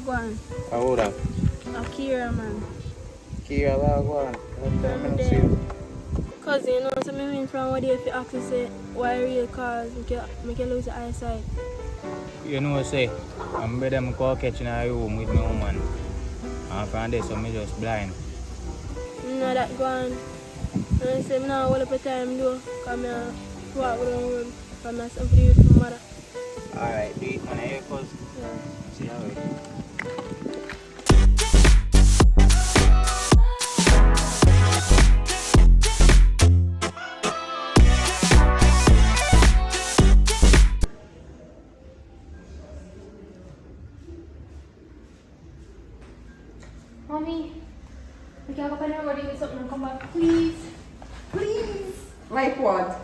Wagwan. How that? Akira, man. Kira Wagwan. Long time I don't see you. Cause you know, so me went from what if you actually say why real cause make you lose your eyesight. You know say, I'm better to go catch in a room with my woman. And from there so me just blind. You know that gone. And I say me now all up the time though. Cause me walk with the road from my son for you from mother. Alright, do it man, here cause Yeah. see how it. Mommy, we can go find everybody with something and come back, please. Please. Like what?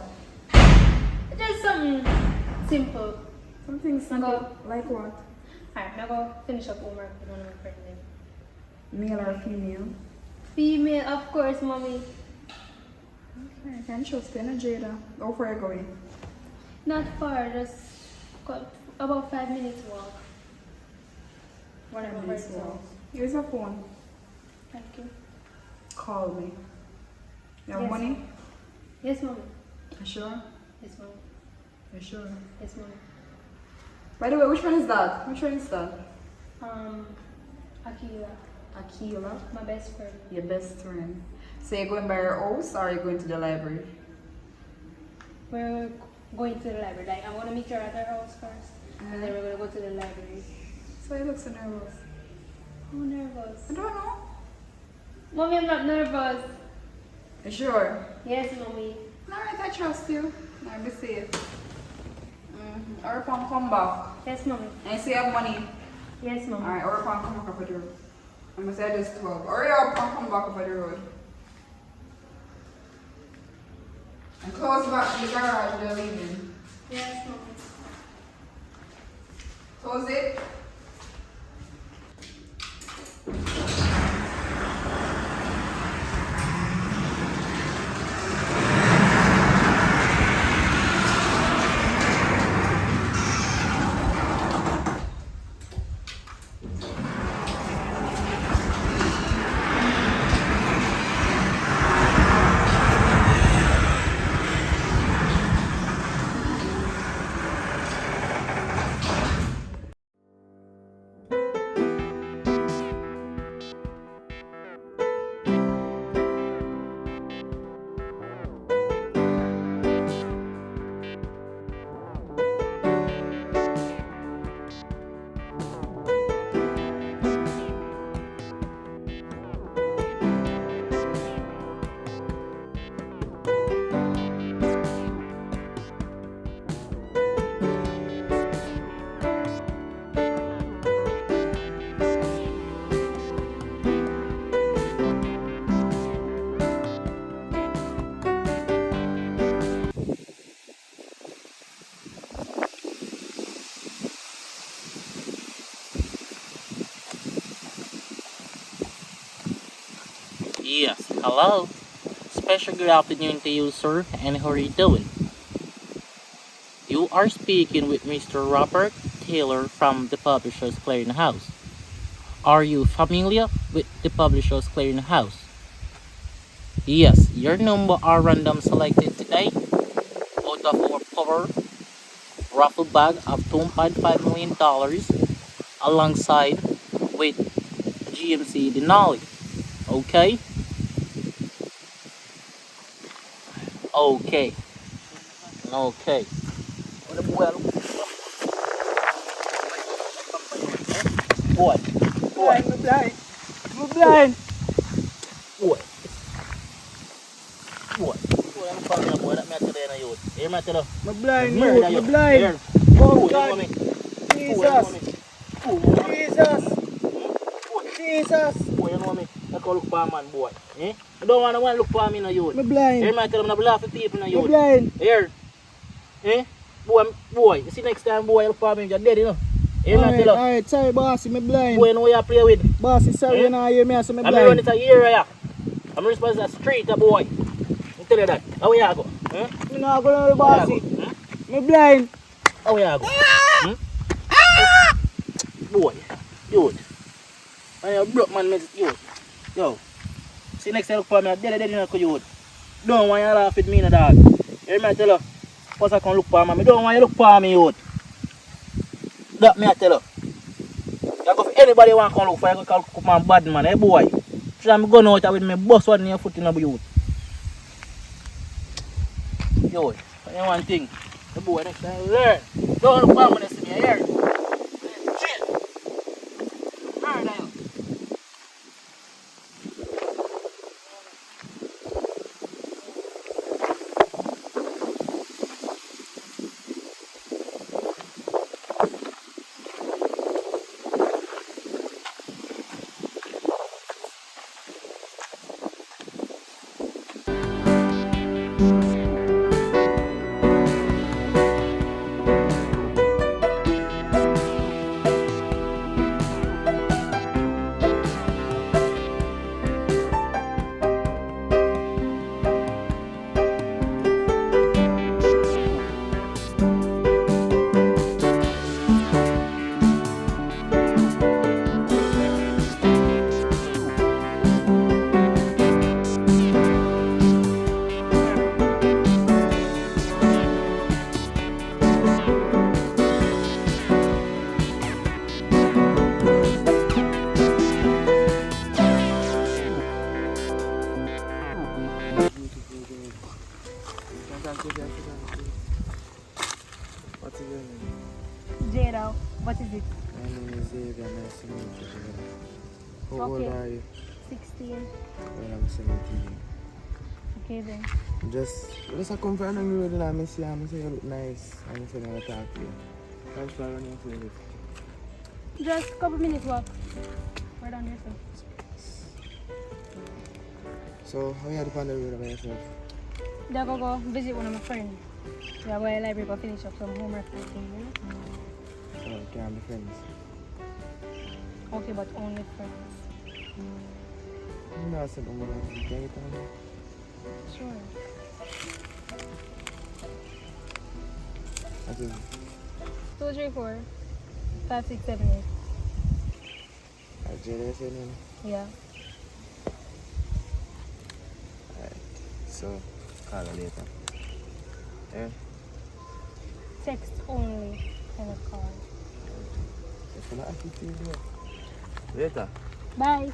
Just something simple. Something simple. Like what? Alright, now go finish up homework with one of my friends then. Male or female? Female, of course, mommy. Okay, I can trust you, Jada. How far are you going? Not far, just about 5 minutes walk. One of my friends' house. Here's a phone. Thank you. Call me. You have Yes. money? Yes, mommy. You sure? Yes, mommy. You sure? Yes, mommy. By the way, which one is that? Which one is that? Akira, Akila, my best friend. your best friend. So you're going by your house or are you going to the library? We're going to the library. Like, I'm gonna meet her at her house first, and then we're gonna go to the library. So you look so nervous. I'm nervous. I don't know. Mommy, I'm not nervous. You sure? Yes, mommy. Alright, I trust you. Now be safe. Or upon come back. Yes, mommy. And you say you have money. Yes, mommy. Alright, or upon come back up the road. I'm gonna say this 12. Hurry up and come back up the road. And close back the garage you're leaving. Yes, mommy. Close it. Yes, hello. Special good afternoon to you, sir, and how are you doing? You are speaking with Mr. Robert Taylor from the Publishers Clearinghouse. Are you familiar with the Publishers Clearinghouse? Yes, your number are random selected today out of our power raffle bag of $2.5 million alongside with GMC Denali. Okay? Okay. Okay. Boy. Boy. I'm blind. I'm blind. Boy. Boy. Boy, I'm calling you, boy. That me tell you na youth. Hear me tell you. I'm blind. Murder you. I'm blind. Here. Oh Boy, God. you know me. Jesus. Jesus. Boy, Jesus. boy, you know me. I call look for a man, boy. Eh? I don't want to look for me, no youth. I'm blind. Hear me tell you, I'm not laughing at people, no I'm youth. blind. Here. Eh? Boy, you see next time, boy, look for me, you're dead, you know. Hear me tell you. Alright, sorry boss, I'm blind. Boy, you know what you play with. Boss, sorry, Eh? you know, hear me, I'm blind. I'm run it a year, yeah. I'm responsible for the street, boy. I tell you that. How you go? Eh? I'm not going to the How boss. you go? Hmm? I'm blind. How you go? Hmm? Boy, Youth. When you broke man, youth. Yo. See next time you look for me, I'm dead in the youth. Don't want you to laugh with me, no dog. Hear me I tell you. First I come look for me. I don't want you to look for me, youth. That me I tell you. You go for anybody who want to come look for you, you go look for my bad man, hey boy. So I'm going out with me bust one in your foot in the youth. Yo, I know one thing. The boy next time learn. Don't look for me, see me here. Chill. Learn now. What's your name? Jada, what is it? My name is Xavier. Nice to meet you, Jada. How old Okay. are you? 16. Well, I'm 17. Okay then. Just I come from the road and I see you look nice. And I say I talk to you. Thanks for running for you. Just a couple minutes walk. Right down there, sir. So, how you had on the road by yourself? They're gonna go visit one of my friends. They're going to the library to finish up some homework and things, you know? So, you can't be friends. Okay, but only friends. No, I said, can you tell me? Sure. What is it? 2, 3, 4, 5, 6, 7, 8. Jada, you say your name? Yeah. Alright. So, call her later. Yeah? Text only kind of call. If you're not attitude, yeah. Later. Bye.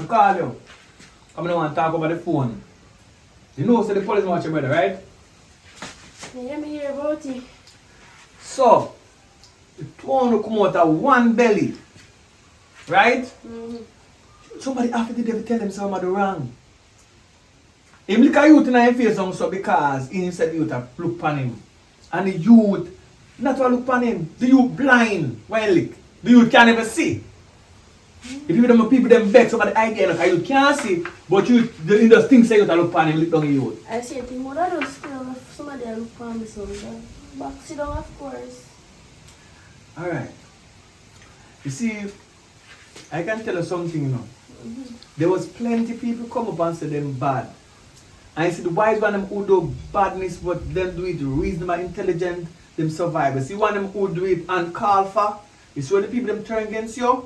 I call you. I'm gonna want to talk over the phone. You know, so the police watch your brother, right? Yeah, let me hear about it. So, the two will come out of one belly, right? Somebody after the devil tell them somebody wrong. Him look at youth in his face so because he said youth have look upon him. And the youth, not to look upon him, the youth blind when he look. The youth can't even see. If you them people them beg somebody idea look, you can't see, but you the just think say you look upon him, look down you. I say, the mother don't still if somebody look for me, so back sit down, of course. Alright. You see, I can tell you something, you know. There was plenty people come up and say them bad. And you see the wise one them who do badness, but them do it reasonable, intelligent, them survivors. See one them who do it uncalled for. You see when the people them turn against you?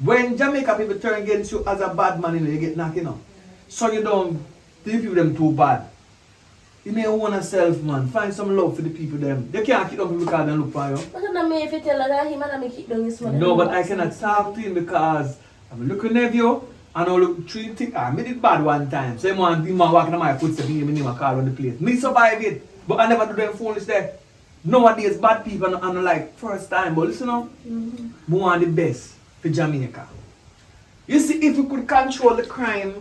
When Jamaica people turn against you as a bad man, you know, you get knocked, you know. So you don't the people them too bad. You may want yourself, man. Find some love for the people them. They can't keep on people because they look for you. But don't me if you tell her that him and me keep down his mother. No, but I cannot talk to him because I'm looking at you and I look three things. I made it bad one time. So him walking on my footsteps and me name a car on the place. Me survive it, but I never do them foolish there. Nowadays bad people and like first time, but listen up. We want the best for Jamaica. You see, if we could control the crime,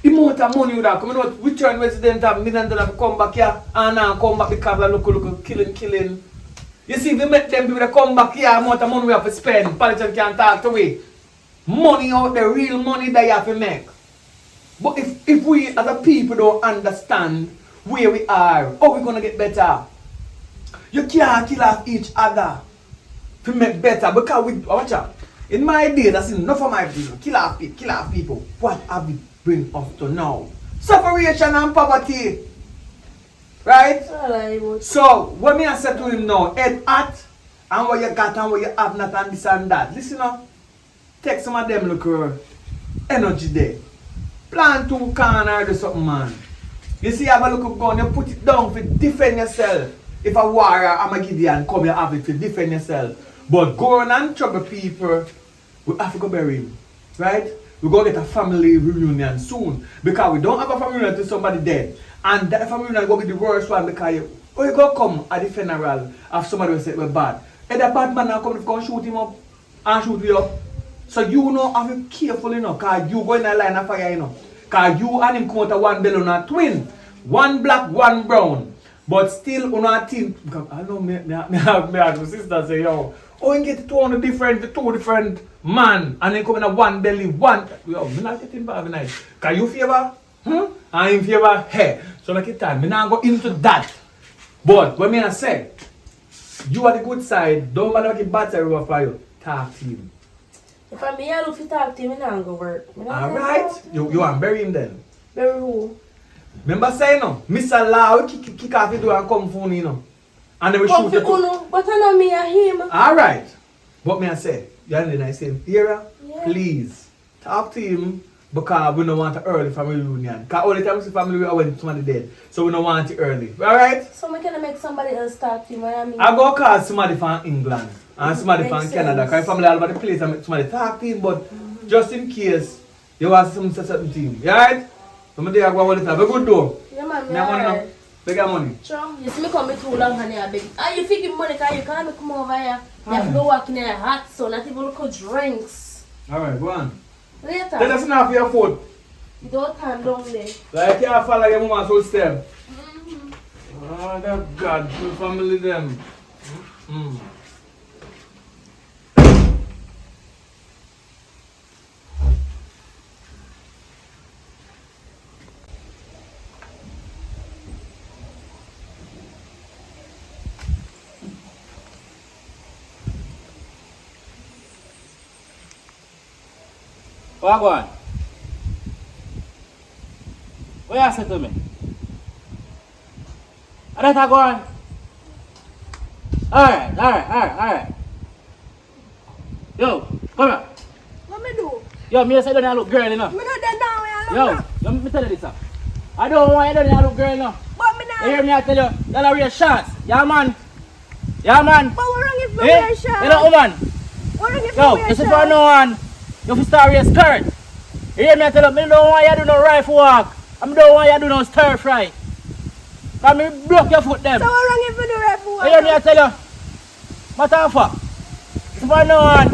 the amount of money would have come. You know, return resident have millions of come back here and now come back because of look killing. You see, if we make them people that come back here, the amount of money we have to spend, politicians can't talk to we. Money out there, real money that you have to make. But if we as a people don't understand where we are, how we gonna get better? You can't kill off each other to make better because we watch out. In my days, I seen enough of my people. Kill off people. What have we bring us to now? Separation and poverty. Right? So when me I said to him now, head at and what you got and what you have not and this and that. Listen up. Take some of them look energy there. Plant 2 corner or something, man. You see, have a look of gun, you put it down to defend yourself. If a warrior, I'm a Gideon, come here have it to defend yourself. But going and trouble people, we have to go bury him. Right? We're going to get a family reunion soon. Because we don't have a family reunion till somebody dead. And that family reunion is going to be the worst one because you going to come at the funeral of somebody who said we're bad. And the bad man now come to shoot him up and shoot you up. So you know, have to be careful, you know, because you go in a line of fire, you know. Because you and him come out of one belly on a twin. One black, one brown. But still on a team. Because I know me have my sister say, yo, oh, you get two different man. And then come in a one belly, one. Yo, me not get involved in that. Because you favor, and him favor hair. So like it time, me not go into that. But when me I say, you are the good side, don't bother make it bad side over for you. Talk to him. If I'm here, if you talk to him, I'm not going to work. Alright, you want bury him then? Bury who? Remember saying no? Mr. Law kick off the door and come phone, you know. And then we shoot you. But I know me and him. Alright. But me I say, you're in the same era, Yeah. please talk to him because we don't want an early family reunion. Because all the time we see family reunion when somebody dead. So we don't want it early. Alright? So we can make somebody else talk to him. I mean, I go call somebody from England and somebody from Makes Canada. sense. Because family all over the place and make somebody talk to him. But just in case you want some certain team. Alright? So I go all the time. We good though. yeah, man, Me have money now. alright. They got money. Sure. You see me come too long, honey, I beg. Ah, you think money because you can't come over here. You have to go walk in a hot sun, not even look at drinks. Alright, go on. Later. Tell us enough for your food. You don't turn down there. Like you follow your mama's whole step. Oh, that God, the family them. What go on? What you say to me? Alright, I go on. Alright. Yo, come here. What me do? Yo, me say don't look girl, you know. Me not dead now, I Yo, let me tell you this. I don't want you don't look girl, you know. But me You not. hear me? I tell you, y'all are real shots. Yeah, man. Yeah, man. But what wrong if me Eh? wear shirt? You know, woman. What wrong if Yo, me wear this is shirt? for no one. You have to start your skirt. You hear me? I tell you, me don't want you to do no rifle walk. I don't want you to do no stir fry. Because me broke your foot them. So what wrong if me do right for You hear me? I tell you, matter of fact, this is for no one.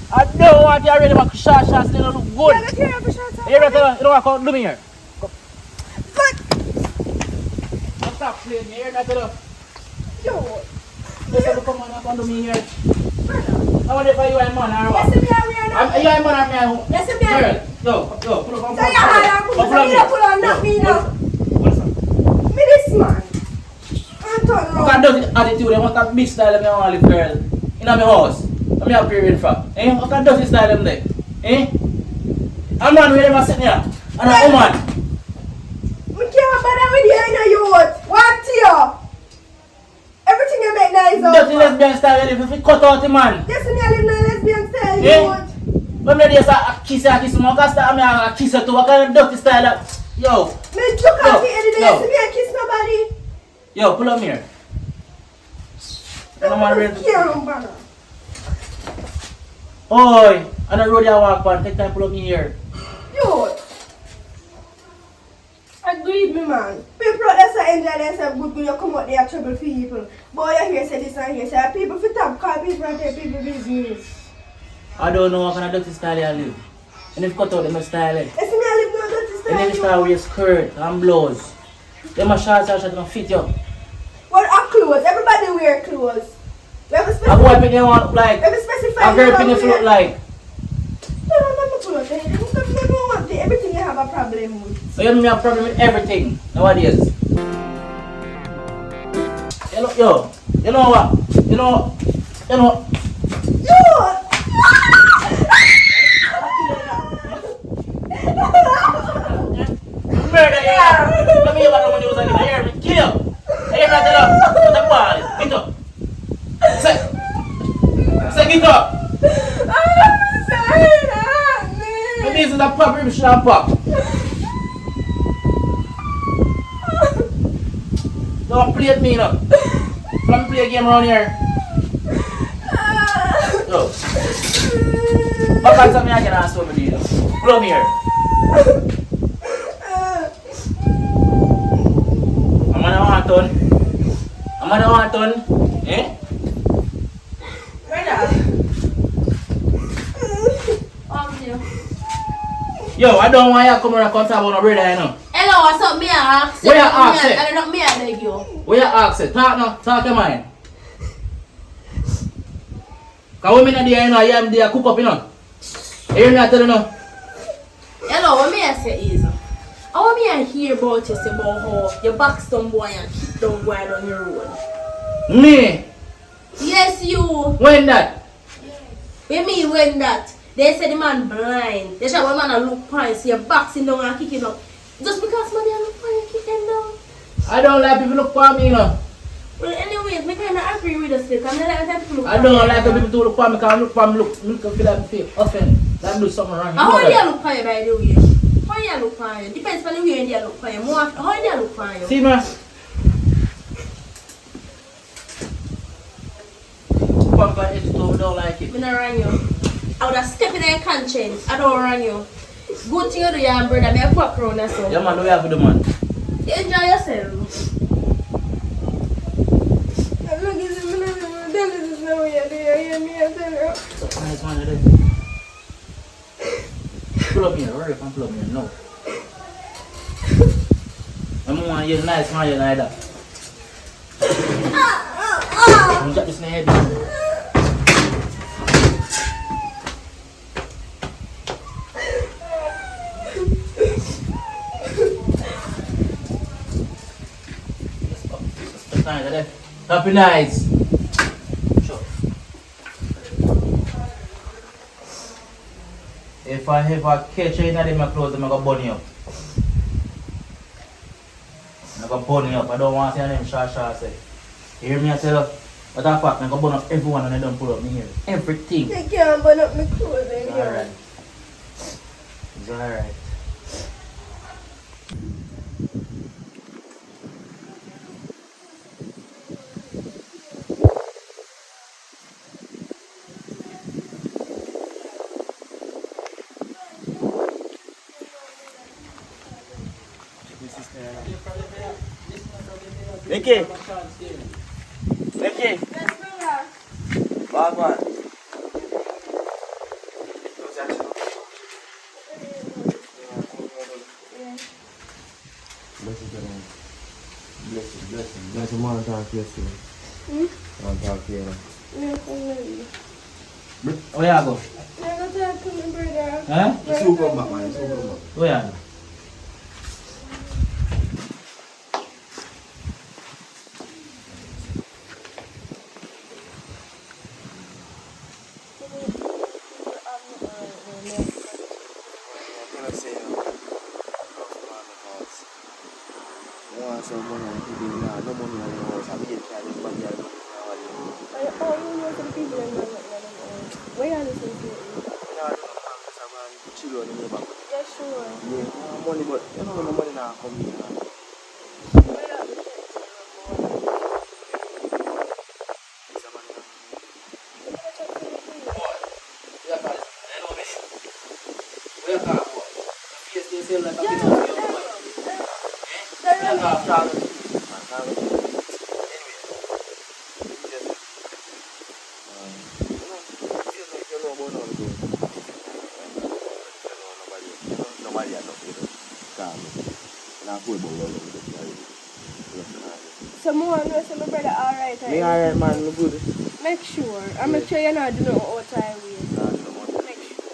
I don't want you to really make shots, they don't look good. Yeah, look here for shirt. You hear me? I tell you, you know what? Come do me here. But, Don't stop playing. You hear me? I tell you. yo, Listen, come on, come do me here. I wonder if you are a man or what? listen me a wear now. You are a man or me? Listen me a Girl, yo, pull up. So you hire pull up. So you don't pull on not me now. What's up? Me this man. I'm turn You can around. do this attitude, you want that big style of me olive girl in my house. Let me have period for. Eh? You can do this style of them there. Eh? A man will never sit there. And a woman. Me can't bother with you in a youth. What to you? Everything you make now is Dirty over. lesbian style, if you cut out the man. Yes, me I live in a lesbian style, Eh? youth. When me just a kiss, I start me a kiss her too. What kind of dirty style that? Yo. Me look at the end of the day, No. see me I kiss nobody. Yo, pull up here. And I'm ready. Can't bother. Oi, on the road you walk on, take time pull up me here. Youth. Agreed, me man. People that say enjoy themselves good when you come out there trouble for people. Boy, you hear say this and here say people fit up, call people and tell people business. I don't know what kind of dirty style you live. And if you cut out them style, You see me I live no dirty and style. then you start with your skirt and blouse. Them a shorts don't fit you. Well, our clothes. Everybody wear clothes. We have a A specify. boy pin you want like, We have a specify. a girl pin you look like. No, let me pull out there. You don't want everything you have have a problem with. So you have a problem with everything nowadays. You know what? Murder you. Let me hear about the money was in here. Kill. I hear that up. Put the ball. Get up. Say get up. I'm sorry, Maybe this is a pop. Maybe should have pop. Don't play with me now. Let me play a game around here. Yo. What kind of me I can ask what me do? Pull me here. I'm gonna want ton. Eh? Brother. Yo, I don't want you to come around and come talk about no brother, you know. Hello, what's up, me ask? Where you ask it? I don't me I beg you. Where you ask it? Talk now. Talk your mind. Cause women are there, you know, I am there cook up, you know. Hear me I tell you now. Hello, what me I say is, I want me I hear about you say about how you back some boy and kick down boy down your road. Me? Yes, you. When that? What mean when that? They say the man blind. They say one man a look fine, so you boxing down and kicking up. Just because man a look fine, you kick them down. I don't like people look for me, you know. Well, anyways, me kind of agree with us, because I don't like people look I don't like people to look for me because look for me, look feel like me feel offended. Like do something wrong. How do you look fine by the way? How do you look fine? Depends on the way they look fine. More often, how do you look fine? See man. Pump and edge too, don't like it. I don't run you. I would have stepped in your conscience. I don't run you. Good thing you do, your brother. Me a fuck around and so. Yeah man, do you have for the man? You enjoy yourself. Nice man, you pull up here, hurry up and pull up here, no. I'm want you nice man, you like that. I'm drop this in the head. Happy nights. Sure. If I ever catch you in my clothes, I'm going to burn you up. I'm going to burn you up. I don't want to see your name Shasha say. You hear me I tell you? But that fact, I'm going to burn up everyone and I don't pull up me here. Everything. You can't burn up my clothes anymore. Alright. It's alright. Nicky. Nicky. Bad Blessing. That's a man talk to you. Man talk to you. Where you go? I'm going to talk to my brother. Huh? Super back, man. Super back. Where you go? Where are you listening to? Yeah, sure. Money, but you know when the money now come here. So more know so my brother alright. Me alright man, me good. Make sure. I'm make sure you're not doing no outside way. Nah, no money. Make sure.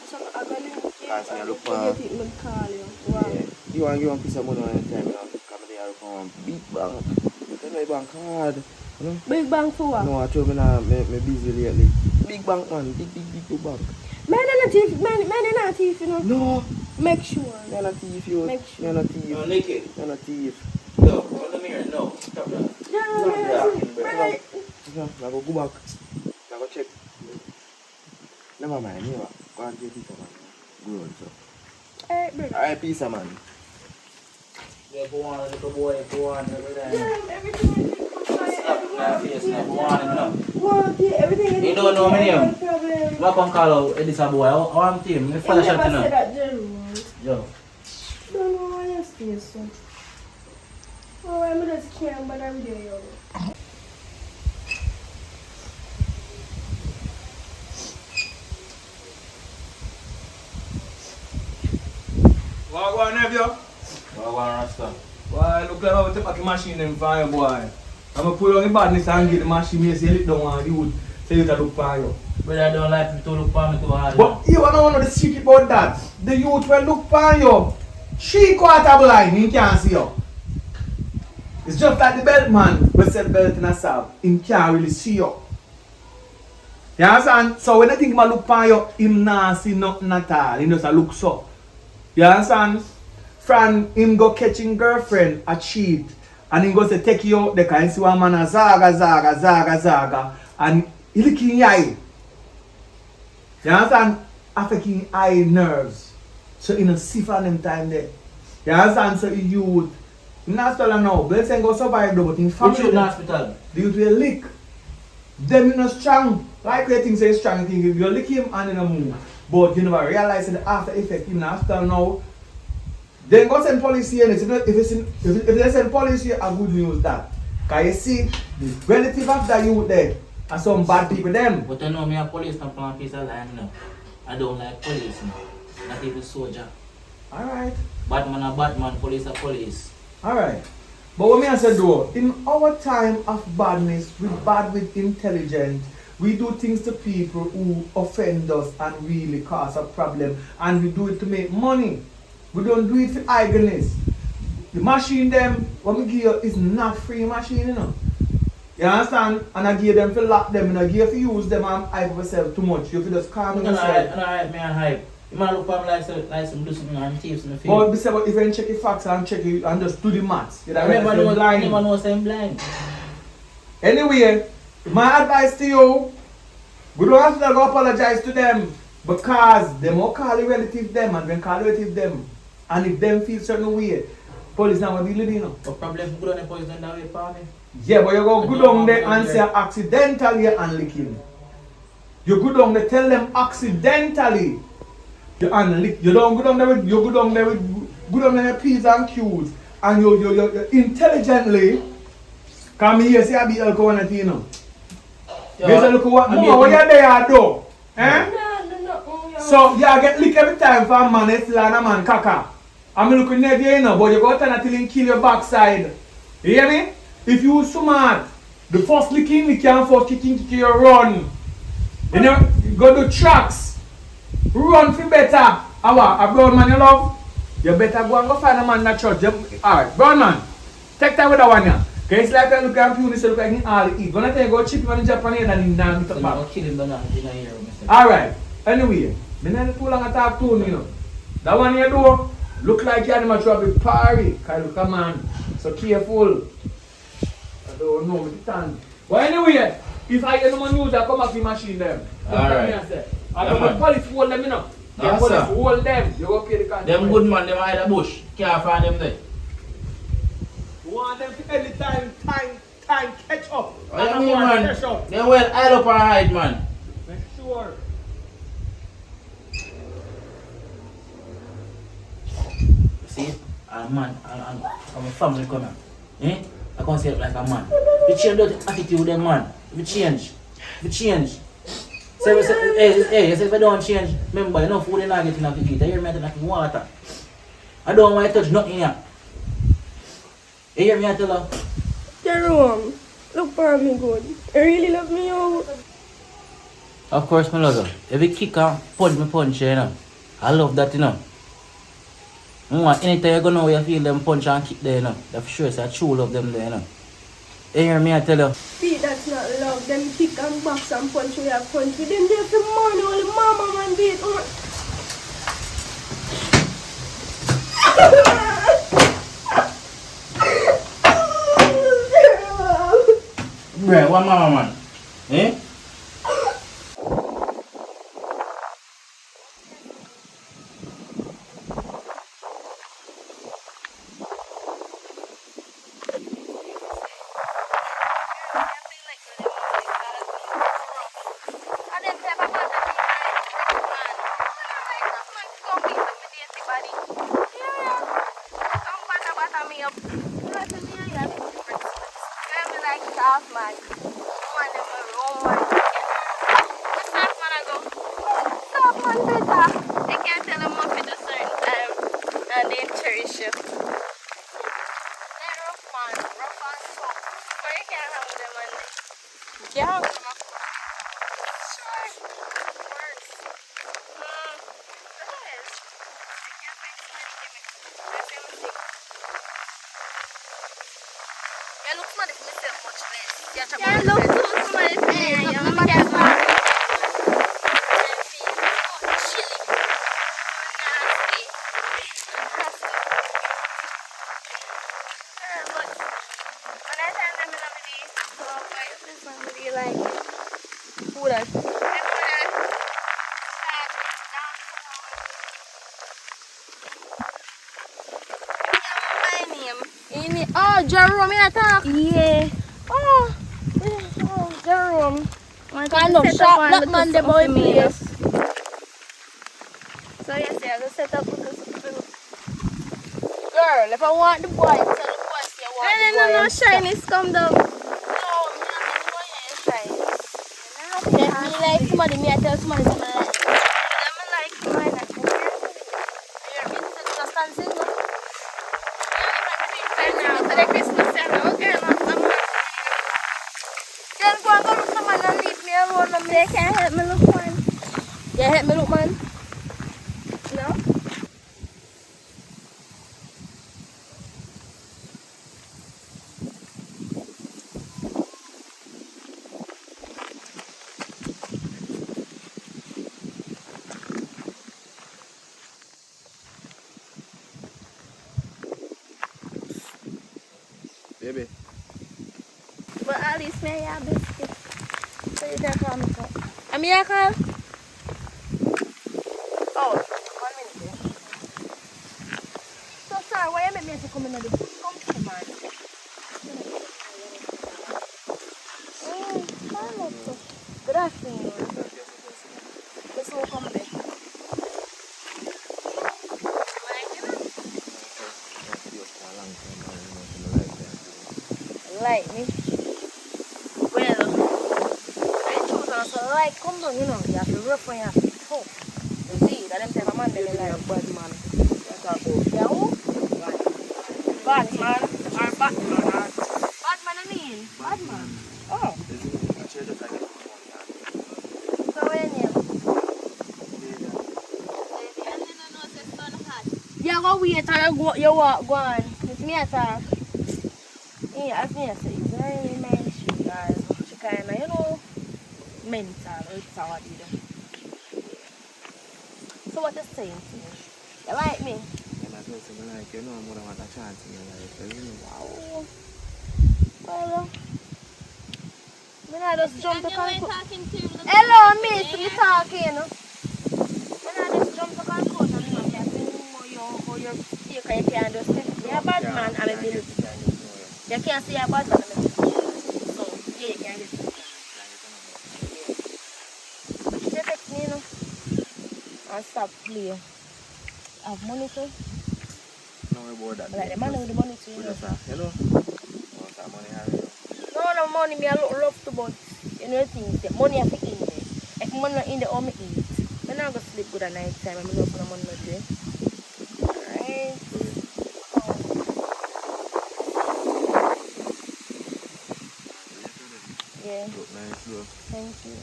So I'm gonna link you Because I look What do you for... think would call you? Wow. Yeah. You want to give one piece of money on the time, you know? Come there, I look for one big bank. Tell me bank hard. You know? Big bang for what? No, I told me now, me busy lately. Big bank, man. Big bank. Man, not thief. Man, not thief, you know. No. Make sure. You're not thief, you. Make sure. You're not thief. No, naked. You're not thief. No, on the mirror, no. Stop that. Yeah. No, I go back. I go check. Never mind, never. Go and take it, man. Go on, so. Alright, brother. Alright, peace, man. Yeah, go on, little boy, go on, everything. Yeah, everything Stop that face now, go on, no. Well, yeah, everything You don't know me name? problem. I come call out Eddie boy, I want him, me follow You shot never to said know. that, Jerome. Yo. Don't know why you stay so. Oh, I'm just can't, but I'm there, yo. What go on, nephew? Go on, Rasta. Boy, look like how we take the machine them for you, boy. I'm going to pull on the badness and get the machine here, say lick down on the wood, say you to look for you. But I don't like me to look for me too hard. But you don't know the secret about that. The youth will look for you. 3/4 blind, he can't see you. It's just like the belt man will sell belt in a sab. He can't really see you. You understand? So when I think about look for you, him not see nothing at all. He just a look so. You understand? Fran, him go catching girlfriend a cheat. And he go say take you out there because he see one man a zaga. And he look in your eye. You understand? Affecting eye nerves. So he don't see for them time there. You understand? So he youth. He not still now. But let's go survive though, but in Which family. you in hospital? The youth will lick. Them you know strong. Like they think say strong, you think you lick him and in a move. But you never realize the after effect in hospital now. Then go send police here. If they send police here, a good news that. Because you see, the relative of that youth there are some bad people them. But you know me a police not plan piece of land now. I don't like police now. Not even soldier. Alright. Batman a Batman, police a police. Alright. But what me I say though, in our time of badness, we bad with intelligence, we do things to people who offend us and really cause a problem, and we do it to make money. We don't do it for idleness. The machine them, what we give you is not free machine, you know. You understand? And I give them for lock them, and I give you for use them and hype yourself too much. You have to just calm yourself. Alright, me and hype. You might look for me like some do something and thieves in the field. But besides, if you check the facts and check it and just do the maths, you I never know blind. I'm blind. Anyway, my advice to you, we don't have to go apologize to them because they will call the relative them and then call the relative them. And if them feel certain way, police not going to deal with you know. But problem good on the police don't that way for me. Yeah, but you go good down there and say accidentally and licking. You go down there, tell them accidentally. You unlick. You don't go down there with go down there with P's and Q's and you intelligently come here say I be alcohol and you know. You say look what more you there do. Eh? No. So you get lick every time for a man, it's like a man caca. I'm looking at you know, but you go turn until you kill your backside. You hear me? If you smart, the first licking lick and first kicking you run. You know, you go do tracks. Run for better. A brown man you love, you better go and go find a man in the church. Alright, brown man, take that with that one here. Okay, it's like I look at you, look like he all eat. Gonna tell you go chip him in Japan and he now meet up back. Kill him down here. Alright, anyway, me not too long I talk to you know. That one you do, look like you animal try to be party. Cause look a man, so careful. I don't know with the tongue. But anyway, if I get no more news, I come back to the machine them. Alright. I don't want police hold them, you know. The Yes, police sir. hold them. You go pay the contract. Them good man, them hide the bush. Can't find them there. You want them to anytime catch up. Oh, yeah, me, man. Catch up. They well hide up and hide, man. Make sure. See, I'm a man, I'm a family coming. Eh? I can't say it like a man. You change that attitude, then man. You change. So we say, hey, if I don't change, remember, you know food you're not getting enough to eat. I hear me getting water. I don't want to touch nothing here. You hear me I tell her? Jerome, look for me good. You really love me, oh. Of course, my love. Every kick and punch, you know. I love that, you know. Anytime you go now, you feel them punch and kick there, you know. That's for sure, so I true love them there, you know. You hear me, I tell you. Pete, that's not love. Them kick and box and punch we have punch with them there for money. Only mama man beat. Bruh, what mama man? Eh? Oh, Jerome, you talk? Yeah. Oh, Jerome. Kind of sharp black man, the boy place. So yes, I go set up because Girl, if I want the boy, tell the boy say I want the boy. no shyness come down. No, I'm not the boy ain't shy. Let me like somebody, me I tell somebody something like. I'm like mine. You're into just dancing, no? For the Christmas time, okay, I'm Then go and go look someone and leave me alone. They can't help me look one. Yeah, help me look, man. No? Baby. But at least me have biscuit. So you can call me up. I'm here, Carl. Oh, 1 minute there. So, sorry, why you make me have to come in the come to man? Good afternoon. Let's all come back. Like me? Well, I choose us a like come down, you know. You have to rough and you have to be tough. You see, that them type of man they like bad man. Yeah, who? Batman or Batman? Batman I mean? Batman. Oh. So when you? Yeah, go wait and you walk, go on. It's me at all. Yeah, as me I say, it's really nice. She kind of, you know, mental or sour, you know. So what you saying to me? You like me? You know, I'm going to want a chance in your life, you know. Wow. Well, I just jump to conclusion. Hello, miss, me talking. I just jump to conclusion, you know, I think how you're sick, you can't just say, you're a bad man, and I believe. You can't say you're a bad man, and I believe. So, yeah, you can't get it. You text me, you know, and stop playing. Have money too? No worry about that. Like the man with the money too, you know. Hello? Want some money, Harry? No money, me a lot rough to, but you know things, the money I have in there. If money not in there, all me eat. I'm not going to sleep good at night time, I'm not for the money not there. Alright. Yeah. Look nice, look. Thank you.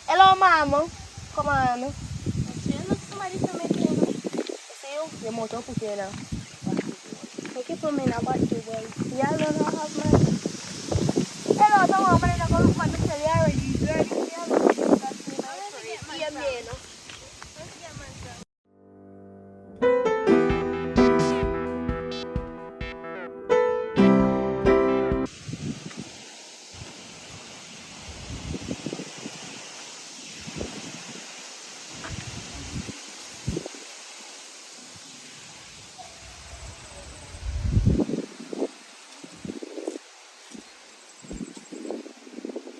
Hello, mama. Come on. What's your somebody to make you know. See you? Your motor put you now. Okay, for me now, but you boy. Yeah, don't know have money. Hello, don't want money to go look for me. Tell you already. You already see how much you got to my free. Yeah, me, you know. Let's get man from.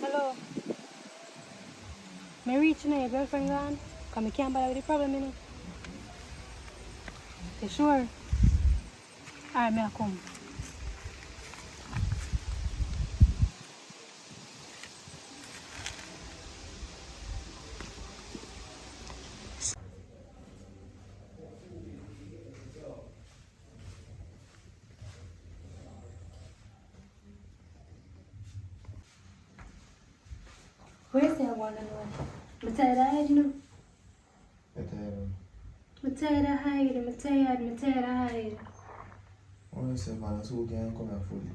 Hello. Me reaching your girlfriend gone? Cause me can't bother with the problem, you know. You sure? Alright, me I come. Where's that one anyway? I'm tired of hiding, you know. I'm tired of hiding, I'm tired of hiding. What say, man? So can come here fully.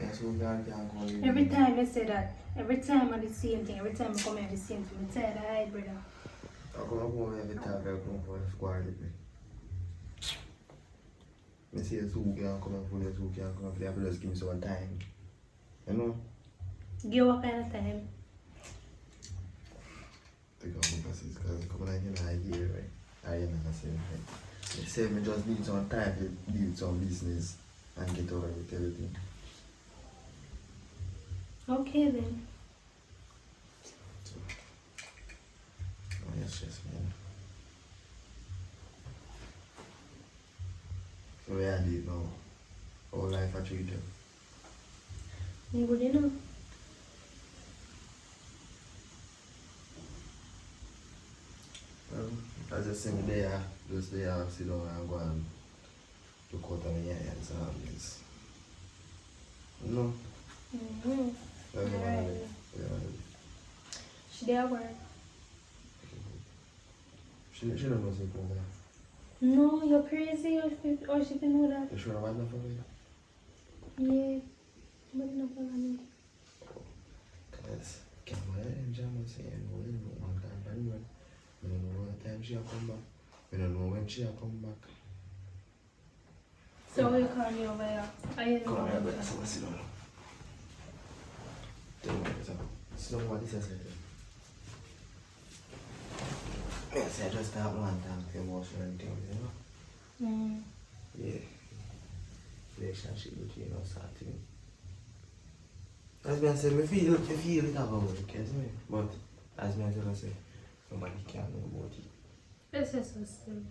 Yeah, so can come here. Every time I say that, every time I do the same thing, every time I come here the same thing, I'm tired of hiding, brother. I come every time I come for the squad with me. I say, so can come here fully, so can come here fully. Just give me some time. You know? Give what kind of time? Take out my glasses, because come on, I can hear, right? I am not saying right. They say me just need some time to build some business and get over with everything. Okay then. So, oh yes, man. So where I live now, all life I treat you. I'm good, you know. I just say me there, just there, sit down and go and look out on the hands and all this. No? Mm-hmm. That's what I Alright. do. Yeah. She there at work? She don't know what's going on. No, you're crazy, or she can know that. You sure about that for me? Yeah, but no problem. Because can't wear them jammers saying, well, you know, one time by the way. I don't know what time she'll come back. I don't know when she'll come back. So you call me over here? I didn't know. Come on, brother, so sit down. Tell me what sit down what this is like. Yes, I just got one time for emotional and things, you know? Mm. Yeah. Relationship between us starting. As I said, I feel it about it, you see me? But as I said, nobody can know about it. This is so silly.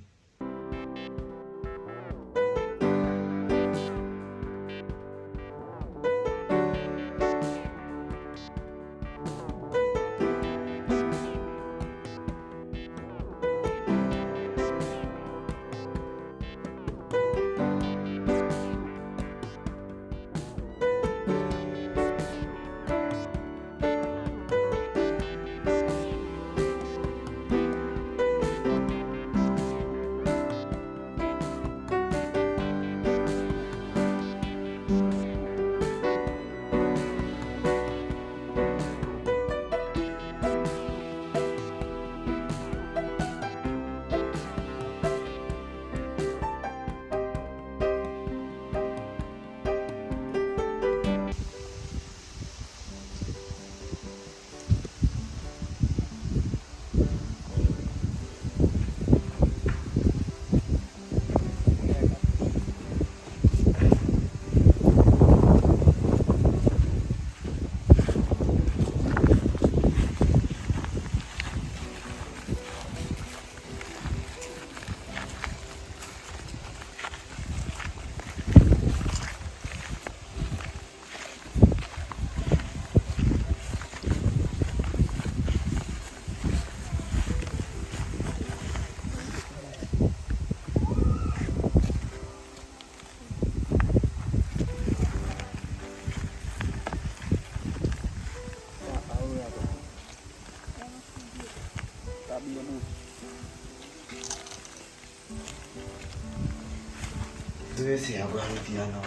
Do you see I'm going with you now?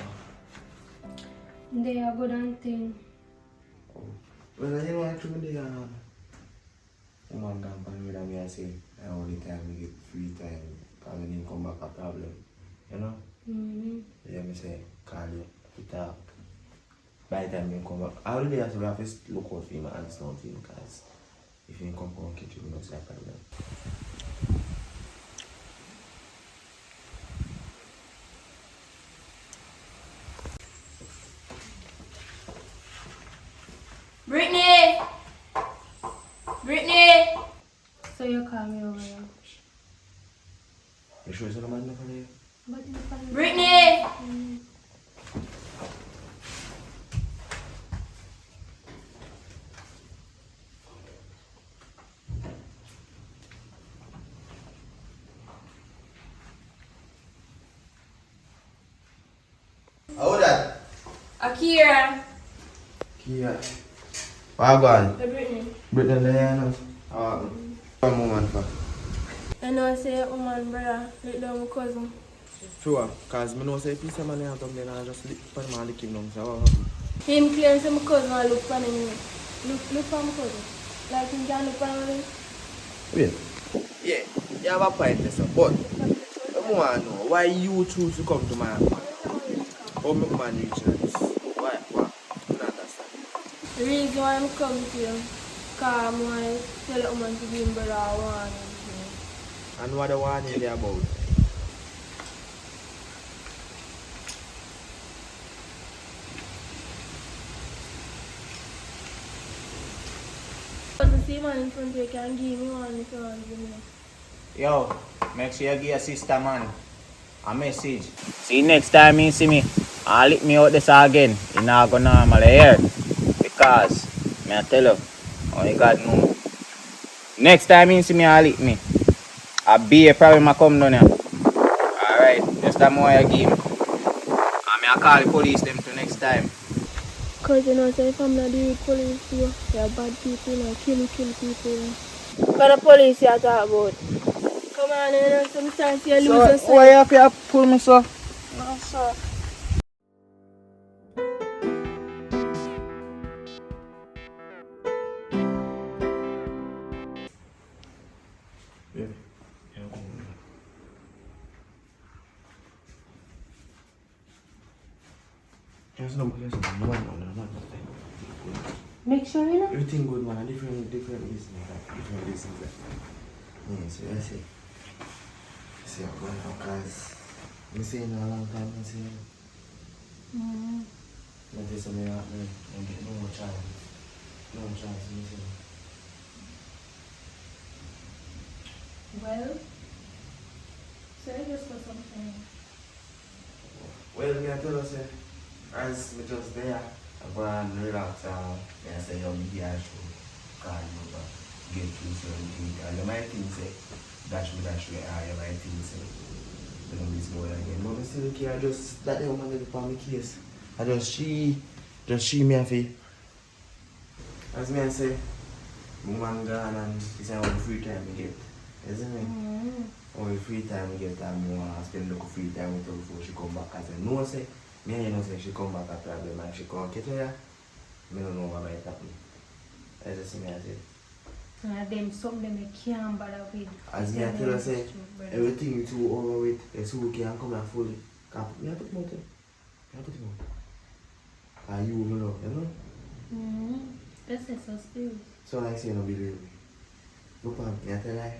They are good and thing. Well, you know, actually, woman can pan with me and say, I only time we get free time, because I didn't come back a problem. You know? Yeah, me say, call you, we talk. By the time you come back, I already have to look out for him and something, because if you come and catch you, we don't say a problem. Brittany! Brittany! So you call me over here. You sure it's not a man for you? But in the family. Brittany! How that? Akira! Kia. Wagwan. Hey, Brittany. Brittany Diana. One moment for. I know I say your woman, brother, let down my cousin. Sure, because I know say piece of money out of there and I just lick for him and lick him down. So Him claims my cousin and look for him. Look for my cousin. Like him can look for him. wait. Yeah, you have a point there, sir. But I want to know why you choose to come to my house. How my man reach this? Why? I don't understand. The reason why I'm coming to you, because I want to tell the woman to give him brother a warning. And what the warning they about? But the same man in front of you can give me one if you want to give me. Yo, make sure you give your sister man a message. See next time you see me, I'll lick me out this again. You're not gonna normally hear. Because, me I tell you, only God know. Next time you see me, I'll lick me. I'll be a problem I come down here. Alright, just that more you give me. And me I call the police them to next time. Because you know, say if I'm not the police, you're bad people, you know, kill people. What the police you talk about? Come on, you know, sometimes you lose your So, why you have to pull me so? No, sir. Baby. Yes, no, no. Make sure you know. Everything good, man. Different business, like different business. Yeah, so I say, I'm going to because I'm saying a long time, I'm saying, but this is me, I get no more chance. No more chance, I'm saying. Well, so I just for something. Well, me I tell you, say, as me just there, I go and relax, and I say, yo, me here show, call you over, get through certain things, and you might think, say, dash me, you might think, say, you know, this boy again, but I still care, just, that woman did upon my case, I just she me a fee. As me I say, woman gone and it's all the free time we get, isn't it? All the free time we get, and I want to spend a little free time with her before she come back, as I know, say, me and you know say she come back a problem and she come get her, me don't know what might happen. As I see me I say. And them some them I can't bother with. As me I tell her say, everything too over with, it's who can come and fully. Can't put me, I put him out there. I put him out. And you know, you know? This is so still. So like say you don't believe me. Look on me, I tell her.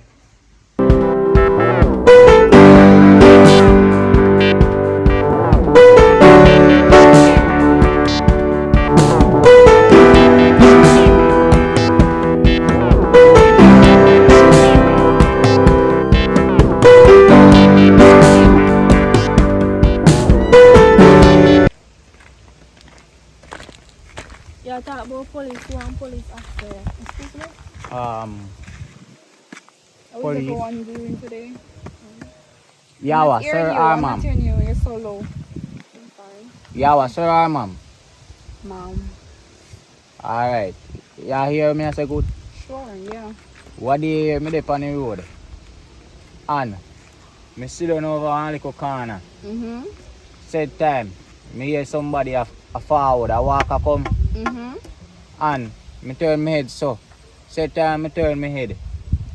You talk about police, one police after. Excuse me? What was Police. everyone doing today? Yawa, Hear sir, you, or I'm ma'am? not hearing you, you're so low. I'm sorry. Yawa, sir, or ma'am? Mom. Alright. You hear me I say good? Sure, yeah. What do you hear me there on the road? And me sit down over on a little corner. Mm-hmm. Said time, me hear somebody a forward, a walk a come. Mm-hmm. And me turn my head so. Said time, me turn my head.